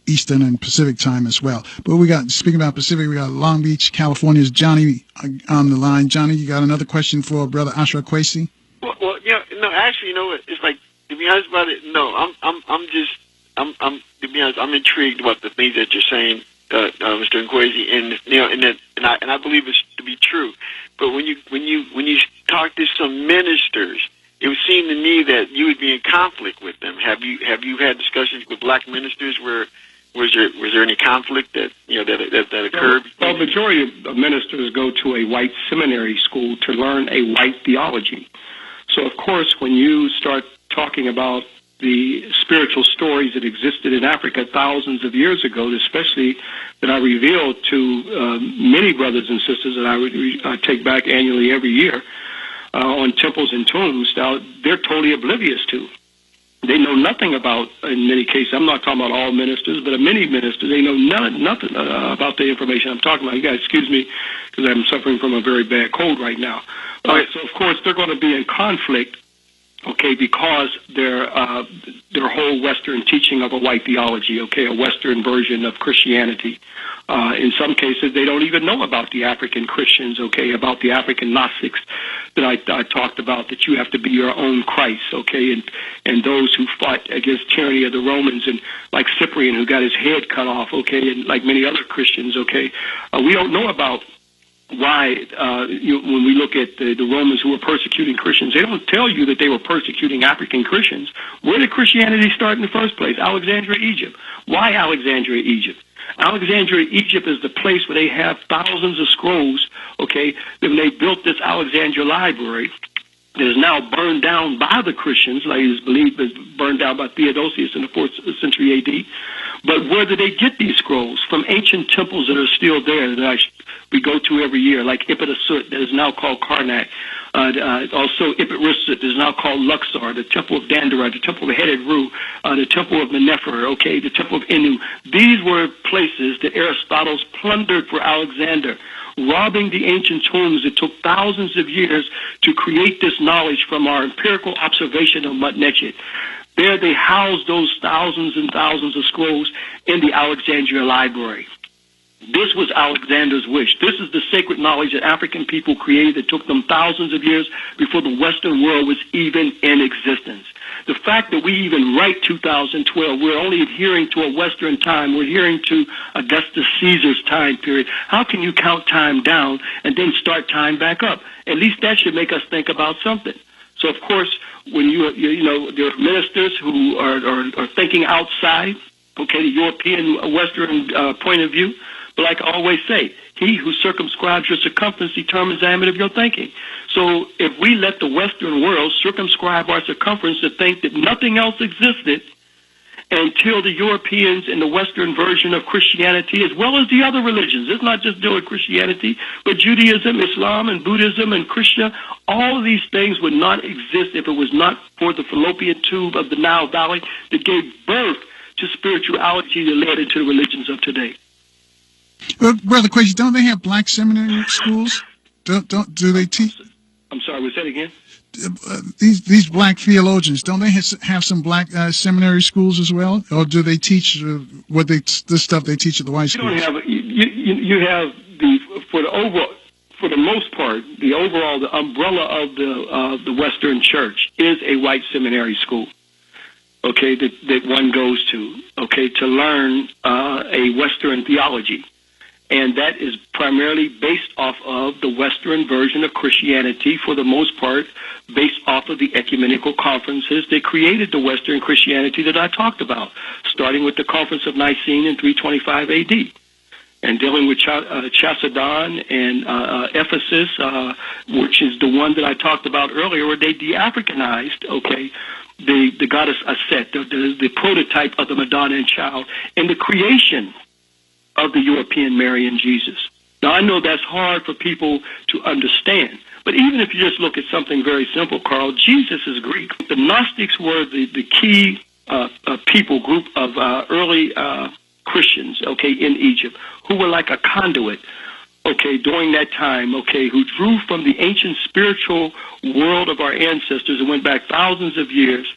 Eastern and Pacific time as well. But speaking about Pacific, we got Long Beach, California's Johnny on the line. Johnny, you got another question for Brother Ashra Kwesi? Well, yeah, no, actually, you know what? It's like, to be honest about it, no, I'm to be honest, I'm intrigued about the things that you're saying, Mr. Kwesi, and I believe it's to be true. But when you talk to some ministers, it would seem to me that you would be in conflict with them. Have you had discussions with black ministers where was there any conflict that occurred? Well, the majority of ministers go to a white seminary school to learn a white theology. So, of course, when you start talking about the spiritual stories that existed in Africa thousands of years ago, especially that I revealed to many brothers and sisters that I take back annually every year on temples and tombs, now they're totally oblivious to. They know nothing about, in many cases, I'm not talking about all ministers, but many ministers, they know nothing about the information I'm talking about. You guys excuse me because I'm suffering from a very bad cold right now. So, of course, they're going to be in conflict, okay, because their whole Western teaching of a white theology, okay, a Western version of Christianity. In some cases, they don't even know about the African Christians, okay, about the African Gnostics that I talked about, that you have to be your own Christ, okay, and those who fought against tyranny of the Romans, and like Cyprian, who got his head cut off, okay, and like many other Christians, okay. We don't know about why, when we look at the Romans who were persecuting Christians, they don't tell you that they were persecuting African Christians. Where did Christianity start in the first place? Alexandria, Egypt. Why Alexandria, Egypt? Alexandria, Egypt is the place where they have thousands of scrolls, okay, when they built this Alexandria library that is now burned down by the Christians, like it is believed is burned down by Theodosius in the 4th century A.D. But where did they get these scrolls? From ancient temples that are still there that we go to every year, like Ipit-Asut, that is now called Karnak. Also Ipit-Risut, that is now called Luxor, the Temple of Dandara, the Temple of Headed Ru, the Temple of Menefer, okay, the Temple of Inu. These were places that Aristotle plundered for Alexander, robbing the ancient tombs that took thousands of years to create this knowledge from our empirical observation of Mutnechet. There they housed those thousands and thousands of scrolls in the Alexandria Library. This was Alexander's wish. This is the sacred knowledge that African people created that took them thousands of years before the Western world was even in existence. The fact that we even write 2012, we're only adhering to a Western time. We're adhering to Augustus Caesar's time period. How can you count time down and then start time back up? At least that should make us think about something. So, of course, when you know, there are ministers who are thinking outside, okay, the European Western point of view. But like I always say, he who circumscribes your circumference determines the diameter of your thinking. So if we let the Western world circumscribe our circumference to think that nothing else existed until the Europeans and the Western version of Christianity, as well as the other religions, it's not just doing Christianity, but Judaism, Islam, and Buddhism, and Krishna, all of these things would not exist if it was not for the fallopian tube of the Nile Valley that gave birth to spirituality that led into the religions of today. Brother Kwesi, don't they have black seminary schools? Do they teach? I'm sorry, was that again? These black theologians, don't they have some black seminary schools as well, or do they teach the stuff they teach at the white schools? You have for the most part, the umbrella of the Western Church is a white seminary school. Okay, that one goes to, okay, to learn a Western theology. And that is primarily based off of the Western version of Christianity, for the most part, based off of the ecumenical conferences that created the Western Christianity that I talked about, starting with the Conference of Nicene in 325 A.D., and dealing with Chalcedon and Ephesus, which is the one that I talked about earlier, where they de-Africanized, the goddess Aset, the prototype of the Madonna and Child, and the creation of the European Mary and Jesus. Now, I know that's hard for people to understand, but even if you just look at something very simple, Carl, Jesus is Greek. The Gnostics were the key people group of early Christians, in Egypt, who were like a conduit, during that time, who drew from the ancient spiritual world of our ancestors and went back thousands of years,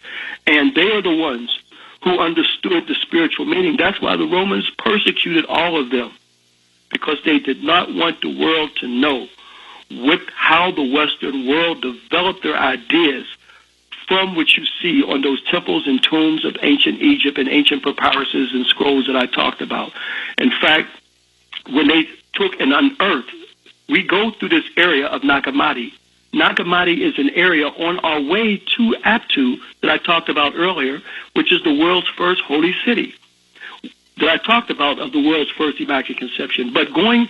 and they are the ones who understood the spiritual meaning. That's why the Romans persecuted all of them, because they did not want the world to know how the Western world developed their ideas from which you see on those temples and tombs of ancient Egypt and ancient papyruses and scrolls that I talked about. In fact, when they took and unearthed, we go through this area of Nag Hammadi. Nag Hammadi is an area on our way to Aptu that I talked about earlier, which is the world's first holy city that I talked about, of the world's first Immaculate Conception. But going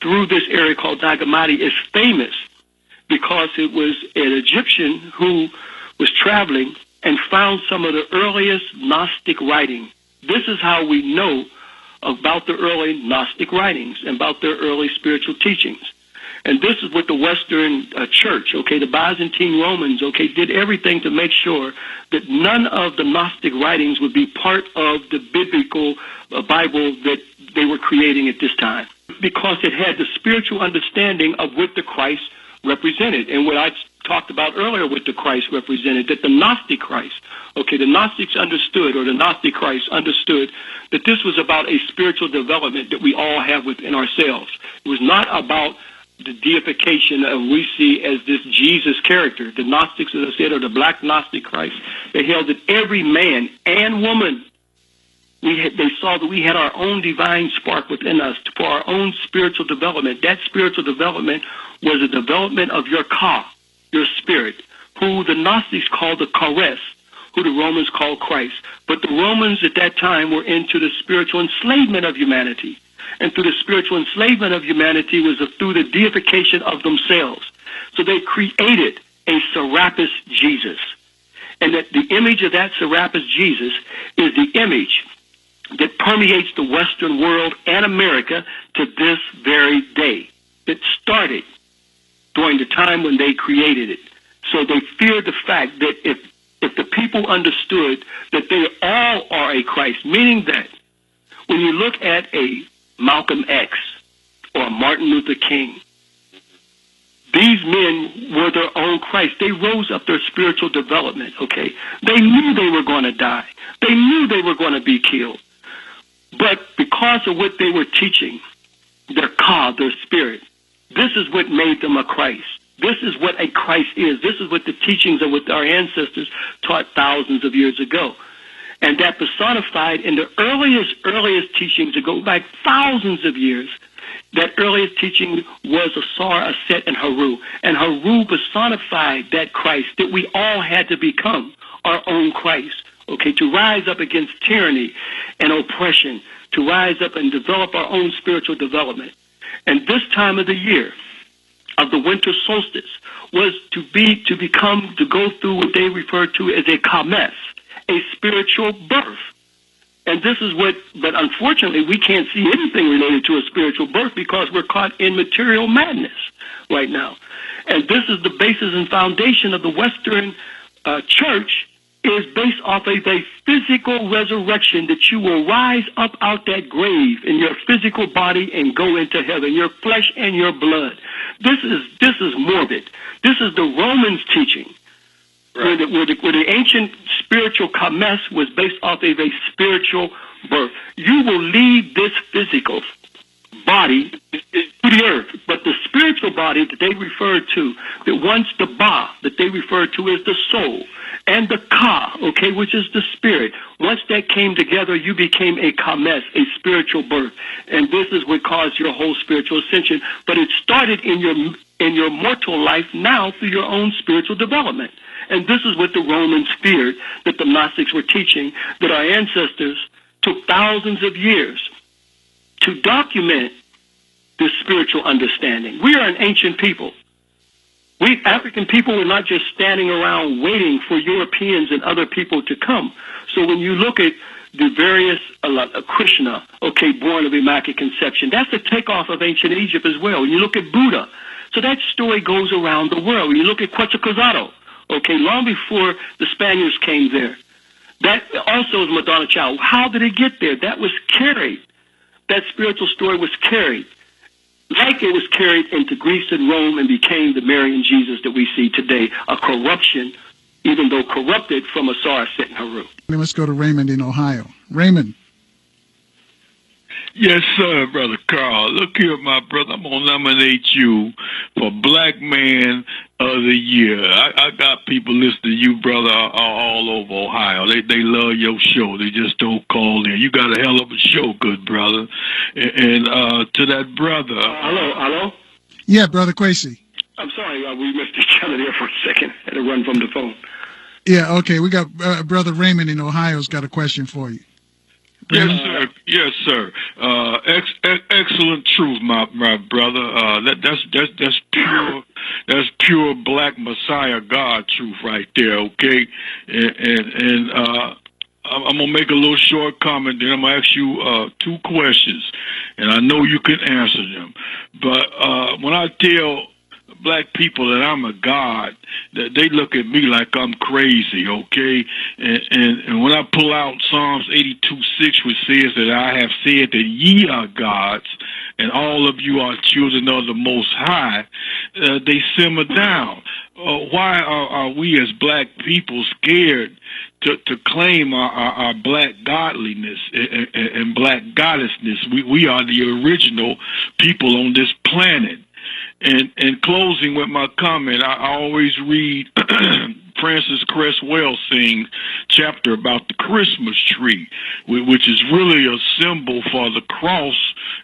through this area called Nag Hammadi is famous because it was an Egyptian who was traveling and found some of the earliest Gnostic writing. This is how we know about the early Gnostic writings and about their early spiritual teachings. And this is what the Western Church, the Byzantine Romans, did everything to make sure that none of the Gnostic writings would be part of the biblical Bible that they were creating at this time, because it had the spiritual understanding of what the Christ represented, and what I talked about earlier, what the Christ represented, that the Gnostic Christ, the Gnostics understood, or the Gnostic Christ understood, that this was about a spiritual development that we all have within ourselves. It was not about the deification of we see as this Jesus character. The Gnostics, as I said, or the black Gnostic Christ, they held that every man and woman, they saw that we had our own divine spark within us for our own spiritual development. That spiritual development was a development of your ka, your spirit, who the Gnostics called the Charis, who the Romans called Christ. But the Romans at that time were into the spiritual enslavement of humanity. And through the spiritual enslavement of humanity was through the deification of themselves. So they created a Serapis Jesus. And that the image of that Serapis Jesus is the image that permeates the Western world and America to this very day. It started during the time when they created it. So they feared the fact that if the people understood that they all are a Christ, meaning that when you look at a Malcolm X or Martin Luther King, these men were their own Christ. They rose up their spiritual development, They knew they were going to die. They knew they were going to be killed. But because of what they were teaching, their ka, their spirit, this is what made them a Christ. This is what a Christ is. This is what the teachings of what our ancestors taught thousands of years ago. And that personified in the earliest teachings that go back thousands of years, that earliest teaching was Ausar, Aset, and Haru. And Haru personified that Christ that we all had to become, our own Christ, to rise up against tyranny and oppression, to rise up and develop our own spiritual development. And this time of the year, of the winter solstice, was to go through what they referred to as a kames, a spiritual birth. And this is but unfortunately, we can't see anything related to a spiritual birth because we're caught in material madness right now. And this is the basis and foundation of the Western church, is based off of a physical resurrection, that you will rise up out that grave in your physical body and go into heaven, your flesh and your blood. This is morbid. This is the Romans' teaching. Right. Where the ancient spiritual kames was based off of a spiritual birth. You will leave this physical body to the earth, but the spiritual body that they refer to, that once the ba that they refer to as the soul, and the ka, okay, which is the spirit. Once that came together, you became a kames, a spiritual birth, and this is what caused your whole spiritual ascension. But it started in your mortal life now through your own spiritual development. And this is what the Romans feared, that the Gnostics were teaching, that our ancestors took thousands of years to document this spiritual understanding. We are an ancient people. We African people were not just standing around waiting for Europeans and other people to come. So when you look at the various Krishna, okay, born of Immaculate Conception, that's the takeoff of ancient Egypt as well. When you look at Buddha, so that story goes around the world. When you look at Quetzalcoatl, okay, long before the Spaniards came there, that also is Madonna Child. How did it get there? That was carried. That spiritual story was carried, like it was carried into Greece and Rome and became the Marian Jesus that we see today, a corruption, even though corrupted from Ausar sitting Haru. Let's go to Raymond in Ohio. Raymond. Yes, sir, Brother Carl. Look here, my brother. I'm going to nominate you for Black Man of the Year. I got people listening to you, brother, all over Ohio. They love your show. They just don't call in. You got a hell of a show, good brother. And to that brother. Hello? Yeah, Brother Kwesi. I'm sorry, we missed each other there for a second. Had to run from the phone. Yeah, okay. We got Brother Raymond in Ohio's got a question for you. Yes, sir. Yes, sir. Excellent truth, my brother. That's pure. That's pure Black Messiah God truth right there. Okay, and I'm gonna make a little short comment. Then I'm gonna ask you 2 questions, and I know you can answer them. But when I tell Black people that I'm a god, that they look at me like I'm crazy, okay? And when I pull out Psalms 82:6, which says that I have said that ye are gods, and all of you are children of the Most High, they simmer down. Why are we as Black people scared to claim our Black godliness and Black goddessness? We are the original people on this planet. And closing with my comment, I always read Francis Cresswell sings chapter about the Christmas tree, which is really a symbol for the cross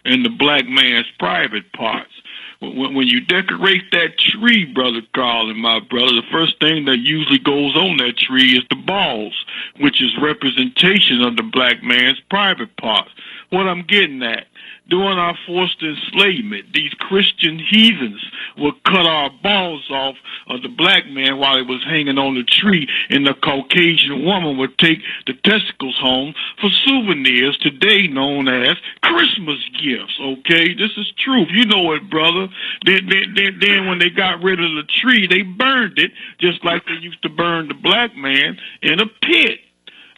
and the Black man's private parts. When you decorate that tree, Brother Carl and my brother, the first thing that usually goes on that tree is the balls, which is representation of the Black man's private parts. What I'm getting at, during our forced enslavement, these Christian heathens would cut our balls off of the Black man while he was hanging on the tree, and the Caucasian woman would take the testicles home for souvenirs, today known as Christmas gifts, okay? This is truth. You know it, brother. Then when they got rid of the tree, they burned it, just like they used to burn the Black man in a pit.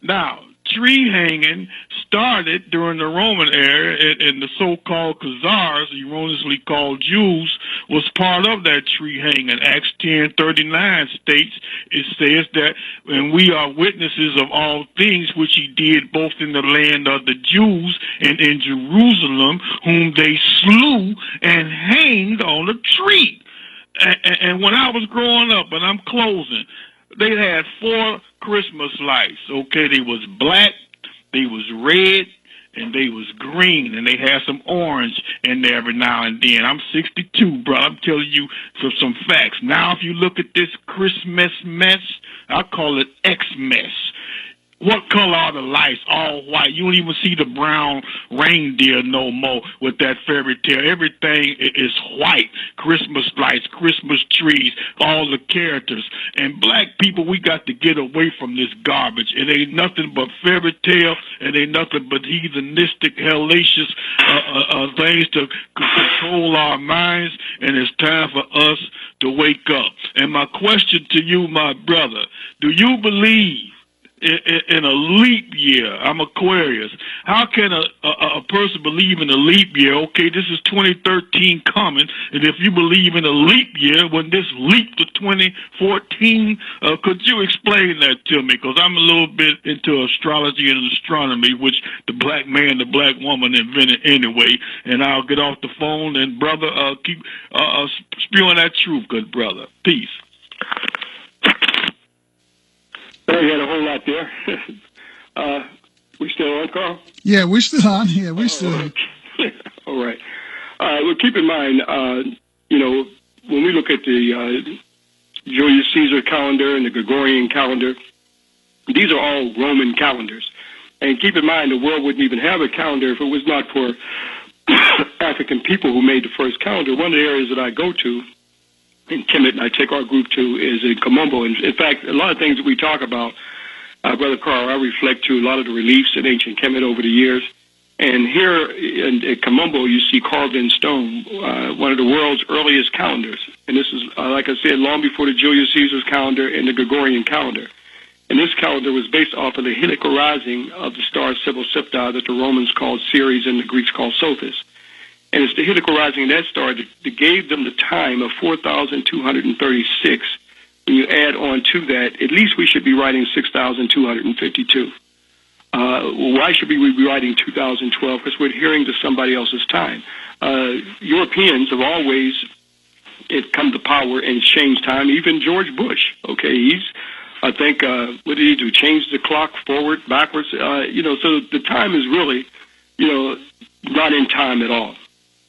Now, tree hanging started during the Roman era, and the so-called Khazars, erroneously called Jews, was part of that tree hanging. Acts 10:39 states, it says that, and we are witnesses of all things which he did both in the land of the Jews and in Jerusalem, whom they slew and hanged on a tree. And when I was growing up, and I'm closing, they had 4 Christmas lights, okay? They was black, they was red, and they was green, and they had some orange in there every now and then. I'm 62, bro. I'm telling you some facts. Now, if you look at this Christmas mess, I call it X-mess. What color are the lights? All white. You don't even see the brown reindeer no more with that fairy tale. Everything is white. Christmas lights, Christmas trees, all the characters. And Black people, we got to get away from this garbage. It ain't nothing but fairy tale. It ain't nothing but heathenistic, hellacious things to control our minds. And it's time for us to wake up. And my question to you, my brother, do you believe in a leap year. I'm Aquarius. How can a person believe in a leap year? Okay, this is 2013 coming, and if you believe in a leap year, when this leap to 2014, could you explain that to me? Because I'm a little bit into astrology and astronomy, which the black man, the black woman invented anyway. And I'll get off the phone, and brother, keep spewing that truth, good brother. Peace. You had a whole lot there. We still on, Carl? Yeah, we're still on. Yeah, we're still on. All right. Well, keep in mind, when we look at the Julius Caesar calendar and the Gregorian calendar, these are all Roman calendars. And keep in mind, the world wouldn't even have a calendar if it was not for African people who made the first calendar. One of the areas that I go to in Kemet, and I take our group to, is in Kamombo. And in fact, a lot of things that we talk about, Brother Carl, I reflect to a lot of the reliefs in ancient Kemet over the years. And here in Kamombo, you see carved in stone one of the world's earliest calendars. And this is, like I said, long before the Julius Caesar's calendar and the Gregorian calendar. And this calendar was based off of the heliacal rising of the star Cybele Septa that the Romans called Ceres and the Greeks called Sothis. And it's the heliacal rising of that star that gave them the time of 4,236. When you add on to that, at least we should be writing 6,252. Why should we be writing 2012? Because we're adhering to somebody else's time. Europeans have always come to power and changed time. Even George Bush, okay, I think, what did he do? Change the clock forward, backwards? So the time is really, not in time at all.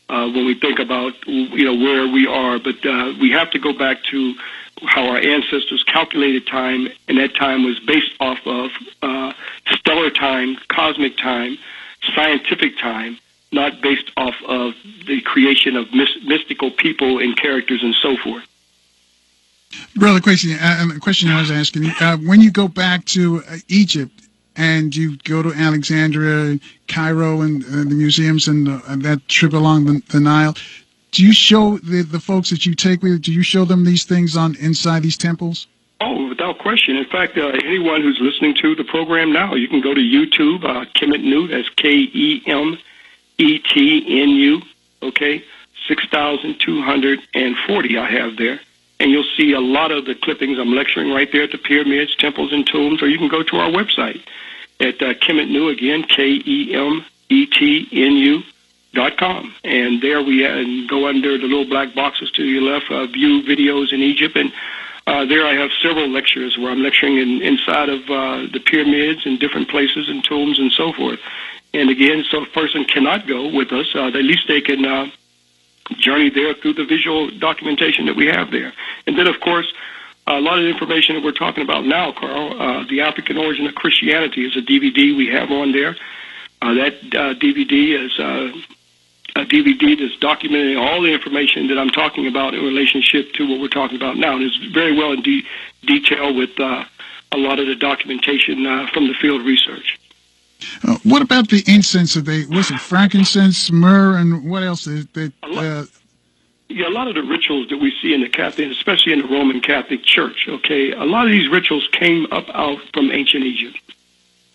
When we think about, where we are, but we have to go back to how our ancestors calculated time, and that time was based off of stellar time, cosmic time, scientific time, not based off of the creation of mystical people and characters and so forth. Brother Kwesi, the question I was asking, when you go back to Egypt and you go to Alexandria, Cairo, and the museums and that trip along the Nile, do you show the folks that you take with you, do you show them these things inside these temples? Oh, without question. In fact, anyone who's listening to the program now, you can go to YouTube, Kemet Nu, that's KEMETNU, okay, 6,240 I have there. And you'll see a lot of the clippings. I'm lecturing right there at the pyramids, temples, and tombs, or you can go to our website at Kemet Nu, again, KEMETNU.com. And there we go under the little black boxes to your left, view videos in Egypt. And there I have several lectures where I'm lecturing inside of the pyramids and different places and tombs and so forth. And again, so if a person cannot go with us, at least they can journey there through the visual documentation that we have there. And then, of course, a lot of the information that we're talking about now, Carl, The African Origin of Christianity is a DVD we have on there. That DVD is a DVD that's documenting all the information that I'm talking about in relationship to what we're talking about now. And it's very well in detail with a lot of the documentation from the field research. What about the incense? Was it frankincense, myrrh, and what else? A lot of the rituals that we see in the Catholic, especially in the Roman Catholic Church, okay, a lot of these rituals came out from ancient Egypt.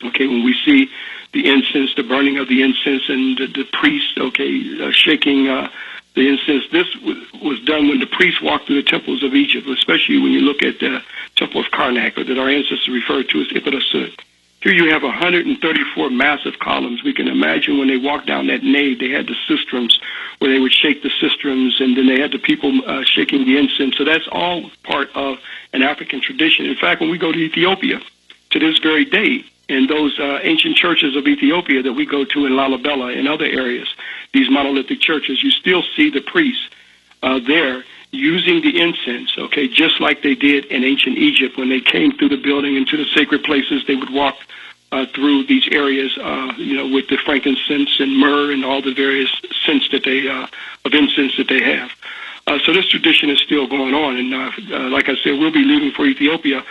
Okay, when we see the incense, the burning of the incense, and the priests, okay, shaking the incense, this was done when the priests walked through the temples of Egypt, especially when you look at the Temple of Karnak, or that our ancestors referred to as Ipit-Asut. Here you have 134 massive columns. We can imagine when they walked down that nave, they had the sistrums where they would shake the sistrums, and then they had the people shaking the incense. So that's all part of an African tradition. In fact, when we go to Ethiopia, to this very day, in those ancient churches of Ethiopia that we go to in Lalibela and other areas, these monolithic churches, you still see the priests there using the incense, okay, just like they did in ancient Egypt when they came through the building into the sacred places. They would walk through these areas, with the frankincense and myrrh and all the various scents that they of incense that they have. So this tradition is still going on, and like I said, we'll be leaving for Ethiopia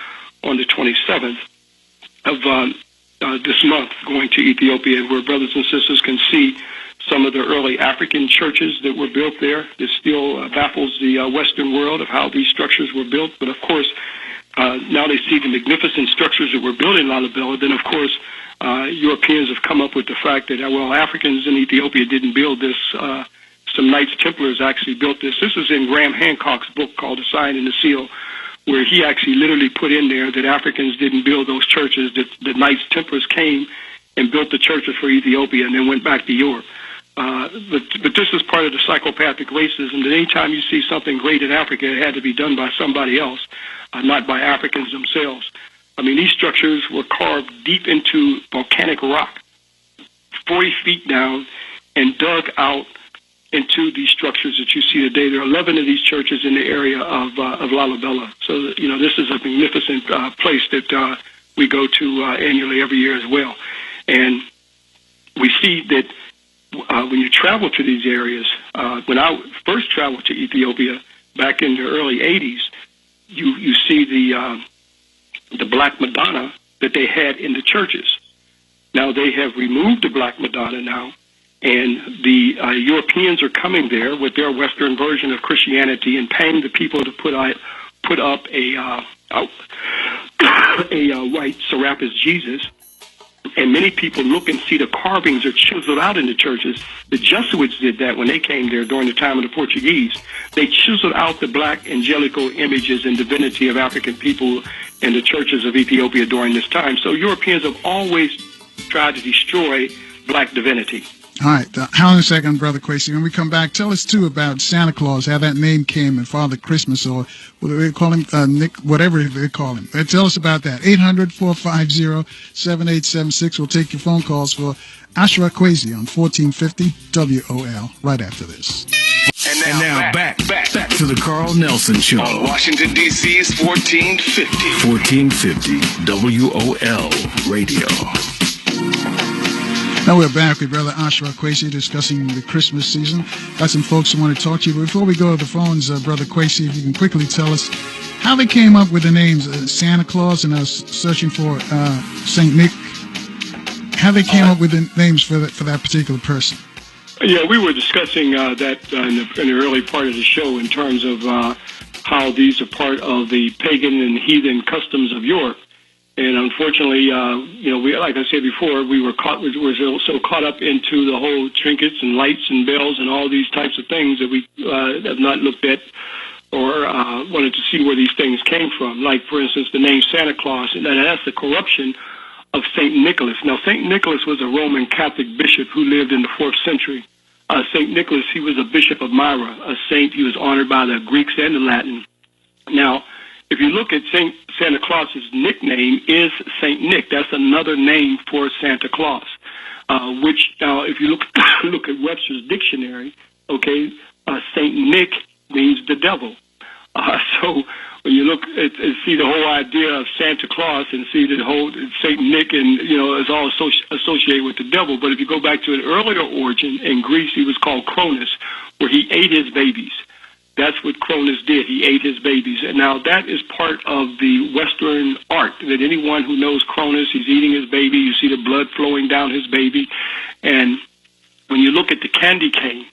on the 27th of this month, going to Ethiopia, where brothers and sisters can see some of the early African churches that were built there. That still baffles the Western world of how these structures were built. But of course, now they see the magnificent structures that were built in Lalibela. Then, of course, Europeans have come up with the fact that, well, Africans in Ethiopia didn't build this. Some Knights Templars actually built this. This is in Graham Hancock's book called The Sign and the Seal, where he actually literally put in there that Africans didn't build those churches, that the Knights Templars came and built the churches for Ethiopia and then went back to Europe. But this is part of the psychopathic racism, that anytime you see something great in Africa, it had to be done by somebody else, not by Africans themselves. I mean, these structures were carved deep into volcanic rock, 40 feet down, and dug out into these structures that you see today. There are 11 of these churches in the area of Lalibela. So, this is a magnificent place that we go to annually every year as well. And we see that when you travel to these areas, when I first traveled to Ethiopia back in the early 80s, you see the Black Madonna that they had in the churches. Now they have removed the Black Madonna now, and the Europeans are coming there with their Western version of Christianity and paying the people to put up a white Serapis Jesus. And many people look and see the carvings are chiseled out in the churches. The Jesuits did that when they came there during the time of the Portuguese. They chiseled out the black angelical images and divinity of African people in the churches of Ethiopia during this time. So Europeans have always tried to destroy black divinity. All right. Hold on a second, Brother Kwesi. When we come back, tell us, too, about Santa Claus, how that name came, and Father Christmas, or what do they call him, Nick, whatever they call him. Tell us about that. 800-450-7876. We'll take your phone calls for Ashra Kwesi on 1450 WOL right after this. And now back to the Carl Nelson Show on Washington, D.C.'s 1450 WOL Radio. Now we're back with Brother Ashra Kwesi discussing the Christmas season. Got some folks who want to talk to you. But before we go to the phones, Brother Kwesi, if you can quickly tell us how they came up with the names Santa Claus and searching for Saint Nick. How they came up with the names for that particular person. Yeah, we were discussing that in the early part of the show in terms of how these are part of the pagan and heathen customs of Europe. And unfortunately, we, like I said before, we were so caught up into the whole trinkets and lights and bells and all these types of things that we have not looked at or wanted to see where these things came from. Like, for instance, the name Santa Claus, and that's the corruption of St. Nicholas. Now, St. Nicholas was a Roman Catholic bishop who lived in the 4th century. St. Nicholas, he was a bishop of Myra, a saint. He was honored by the Greeks and the Latin. Now, if you look at Santa Claus's nickname is Saint Nick. That's another name for Santa Claus. Which now, if you look at Webster's dictionary, okay, Saint Nick means the devil. So when you look at see the whole idea of Santa Claus and see the whole Saint Nick, and it's all associated with the devil. But if you go back to an earlier origin in Greece, he was called Cronus, where he ate his babies. That's what Cronus did. He ate his babies. And now that is part of the Western art, that anyone who knows Cronus, he's eating his baby. You see the blood flowing down his baby. And when you look at the candy cane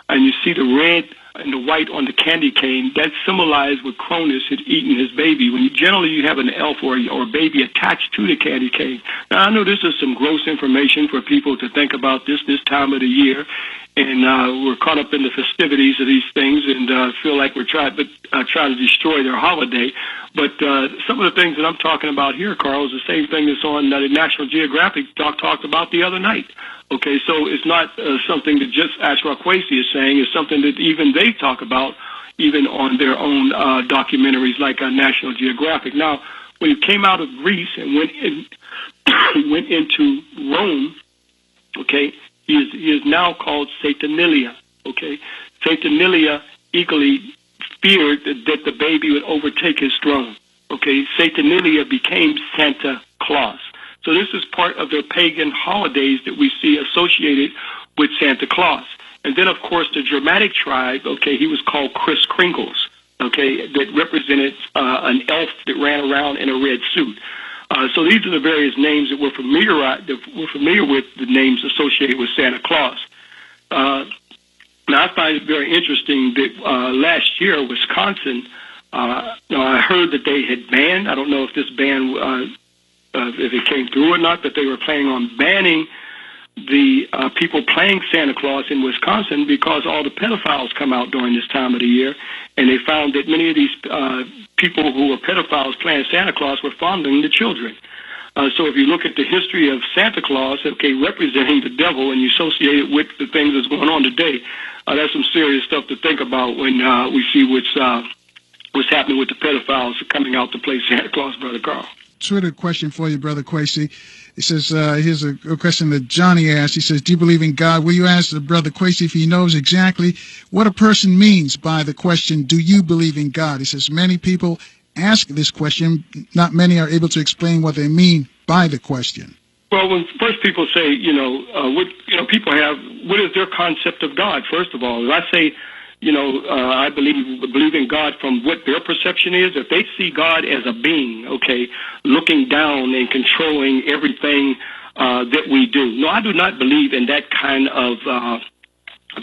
and you see the red and the white on the candy cane, that symbolized what Cronus had eaten his baby. When generally you have an elf or a baby attached to the candy cane. Now, I know this is some gross information for people to think about this time of the year. And we're caught up in the festivities of these things and feel like we're trying to destroy their holiday. But some of the things that I'm talking about here, Carl, is the same thing that's on the National Geographic talked about the other night. Okay, so it's not something that just Ashra Kwesi is saying. It's something that even they talk about, even on their own documentaries like National Geographic. Now, when he came out of Greece and went into Rome, okay, he is now called Saturnalia. Okay, Saturnalia equally feared that the baby would overtake his throne. Okay, Saturnalia became Santa Claus. So this is part of their pagan holidays that we see associated with Santa Claus. And then, of course, the Germanic tribe, okay, he was called Kris Kringles, okay, that represented an elf that ran around in a red suit. So these are the various names that we're familiar with, the names associated with Santa Claus. Now, I find it very interesting that last year, Wisconsin I heard that they had banned, I don't know if this ban, if it came through or not, that they were planning on banning the people playing Santa Claus in Wisconsin because all the pedophiles come out during this time of the year, and they found that many of these people who were pedophiles playing Santa Claus were fondling the children. So if you look at the history of Santa Claus, representing the devil, and you associate it with the things that's going on today, that's some serious stuff to think about when we see what's happening with the pedophiles coming out to play Santa Claus, Brother Carl. Twitter question for you, Brother Kwesi. It says, here's a question that Johnny asked. He says, do you believe in God? Will you ask the Brother Kwesi if he knows exactly what a person means by the question, do you believe in God? He says, many people ask this question. Not many are able to explain what they mean by the question. Well, when first people say, people have, what is their concept of God, first of all? If I say, I believe in God from what their perception is. If they see God as a being, looking down and controlling everything that we do. No, I do not believe in that kind of,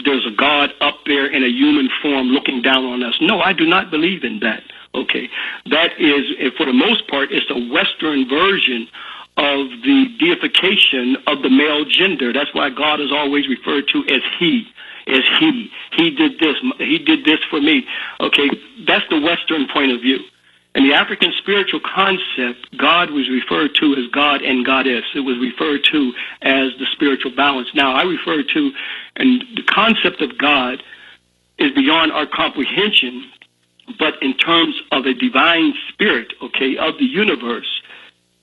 there's a God up there in a human form looking down on us. No, I do not believe in that. That is, for the most part, it's a Western version of the deification of the male gender. That's why God is always referred to as he. As he did this for me. That's the Western point of view. In the African spiritual concept, God was referred to as God and Goddess. It was referred to as the spiritual balance. Now, I refer to, and the concept of God is beyond our comprehension, but in terms of a divine spirit, of the universe,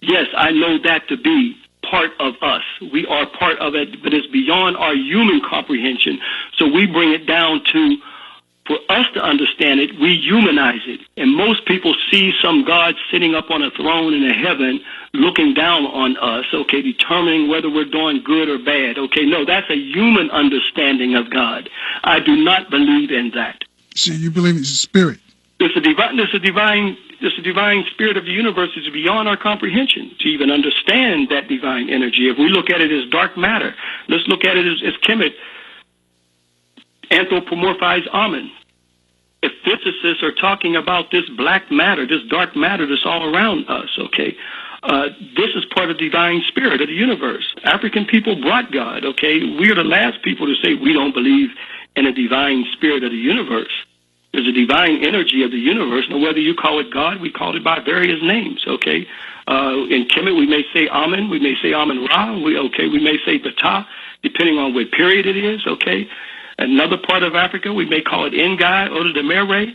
yes, I know that to be part of us. We are part of it, but it's beyond our human comprehension. So we bring it down to, for us to understand it, we humanize it. And most people see some God sitting up on a throne in a heaven looking down on us, determining whether we're doing good or bad. No, that's a human understanding of God. I do not believe in that. So you believe it's a spirit? It's a divine spirit of the universe is beyond our comprehension to even understand that divine energy. If we look at it as dark matter, let's look at it as Kemet anthropomorphized Amen. If physicists are talking about this black matter, this dark matter that's all around us, this is part of the divine spirit of the universe. African people brought God, We are the last people to say we don't believe in a divine spirit of the universe. There's a divine energy of the universe. Now, whether you call it God, we call it by various names, In Kemet, we may say Amen, we may say Amen Ra, we may say Bata, depending on what period it is, Another part of Africa, we may call it Ngai, Oda de Mere.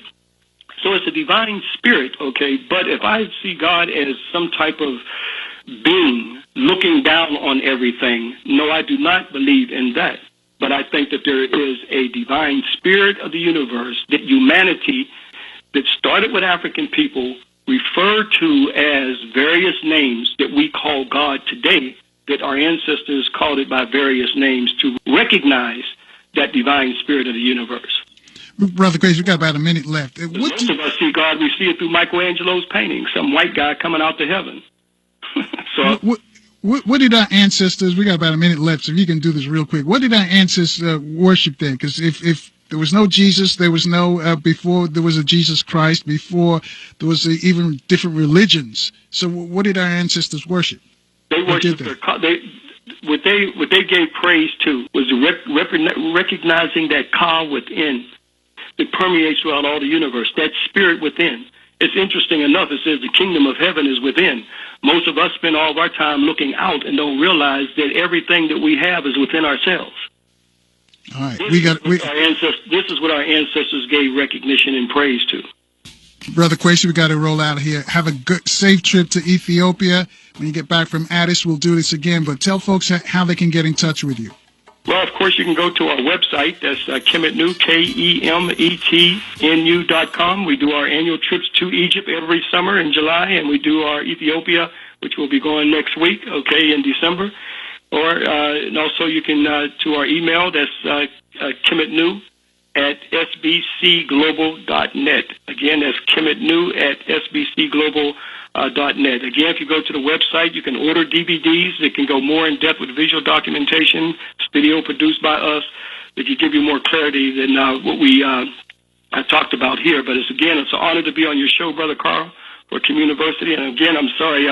So it's a divine spirit, But if I see God as some type of being looking down on everything, no, I do not believe in that. But I think that there is a divine spirit of the universe that humanity that started with African people referred to as various names that we call God today, that our ancestors called it by various names to recognize that divine spirit of the universe. Brother Kwesi, we've got about a minute left. Most of us see God, we see it through Michelangelo's painting, some white guy coming out to heaven. What did our ancestors, we got about a minute left, so if you can do this real quick, what did our ancestors worship then? Because if there was no Jesus, there was no, before there was a Jesus Christ, before there was even different religions. So what did our ancestors worship? They worshiped what they gave praise to was recognizing that Ka within that permeates throughout all the universe, that spirit within. It's interesting enough, it says the kingdom of heaven is within. Most of us spend all of our time looking out and don't realize that everything that we have is within ourselves. All right, this is what our ancestors gave recognition and praise to. Brother Kwesi, we got to roll out of here. Have a good, safe trip to Ethiopia. When you get back from Addis, we'll do this again. But tell folks how they can get in touch with you. Well, of course, you can go to our website. That's Kemetnu, KEMETNU.com. We do our annual trips to Egypt every summer in July, and we do our Ethiopia, which will be going next week, in December. And also you can, to our email, that's Kemetnu at sbcglobal.net. Again, that's Kemetnu at sbcglobal.net. Again, if you go to the website, you can order DVDs that can go more in depth with visual documentation. It's video produced by us that can give you more clarity than what we talked about here. But it's an honor to be on your show, Brother Carl, for Communiversity. And again, I'm sorry,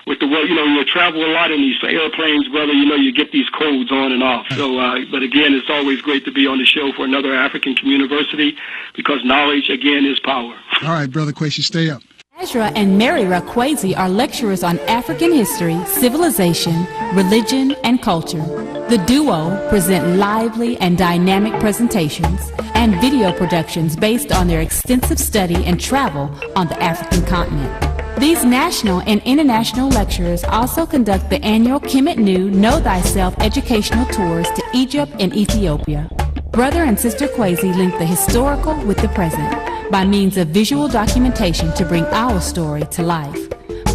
with the world, you travel a lot in these airplanes, brother. You get these codes on and off. So, but again, it's always great to be on the show for another African Communiversity, because knowledge, again, is power. All right, Brother Kwesi, stay up. Ashra and Ashra Kwesi are lecturers on African history, civilization, religion, and culture. The duo present lively and dynamic presentations and video productions based on their extensive study and travel on the African continent. These national and international lecturers also conduct the annual Kemet Nu Know Thyself educational tours to Egypt and Ethiopia. Brother and Sister Kwesi link the historical with the present by means of visual documentation to bring our story to life.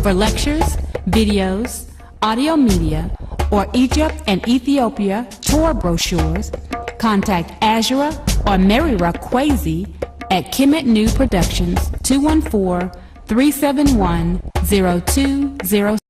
For lectures, videos, audio media, or Egypt and Ethiopia tour brochures, contact Ashra or Ashra Kwesi at Kemet Nu Productions 214-371-0206.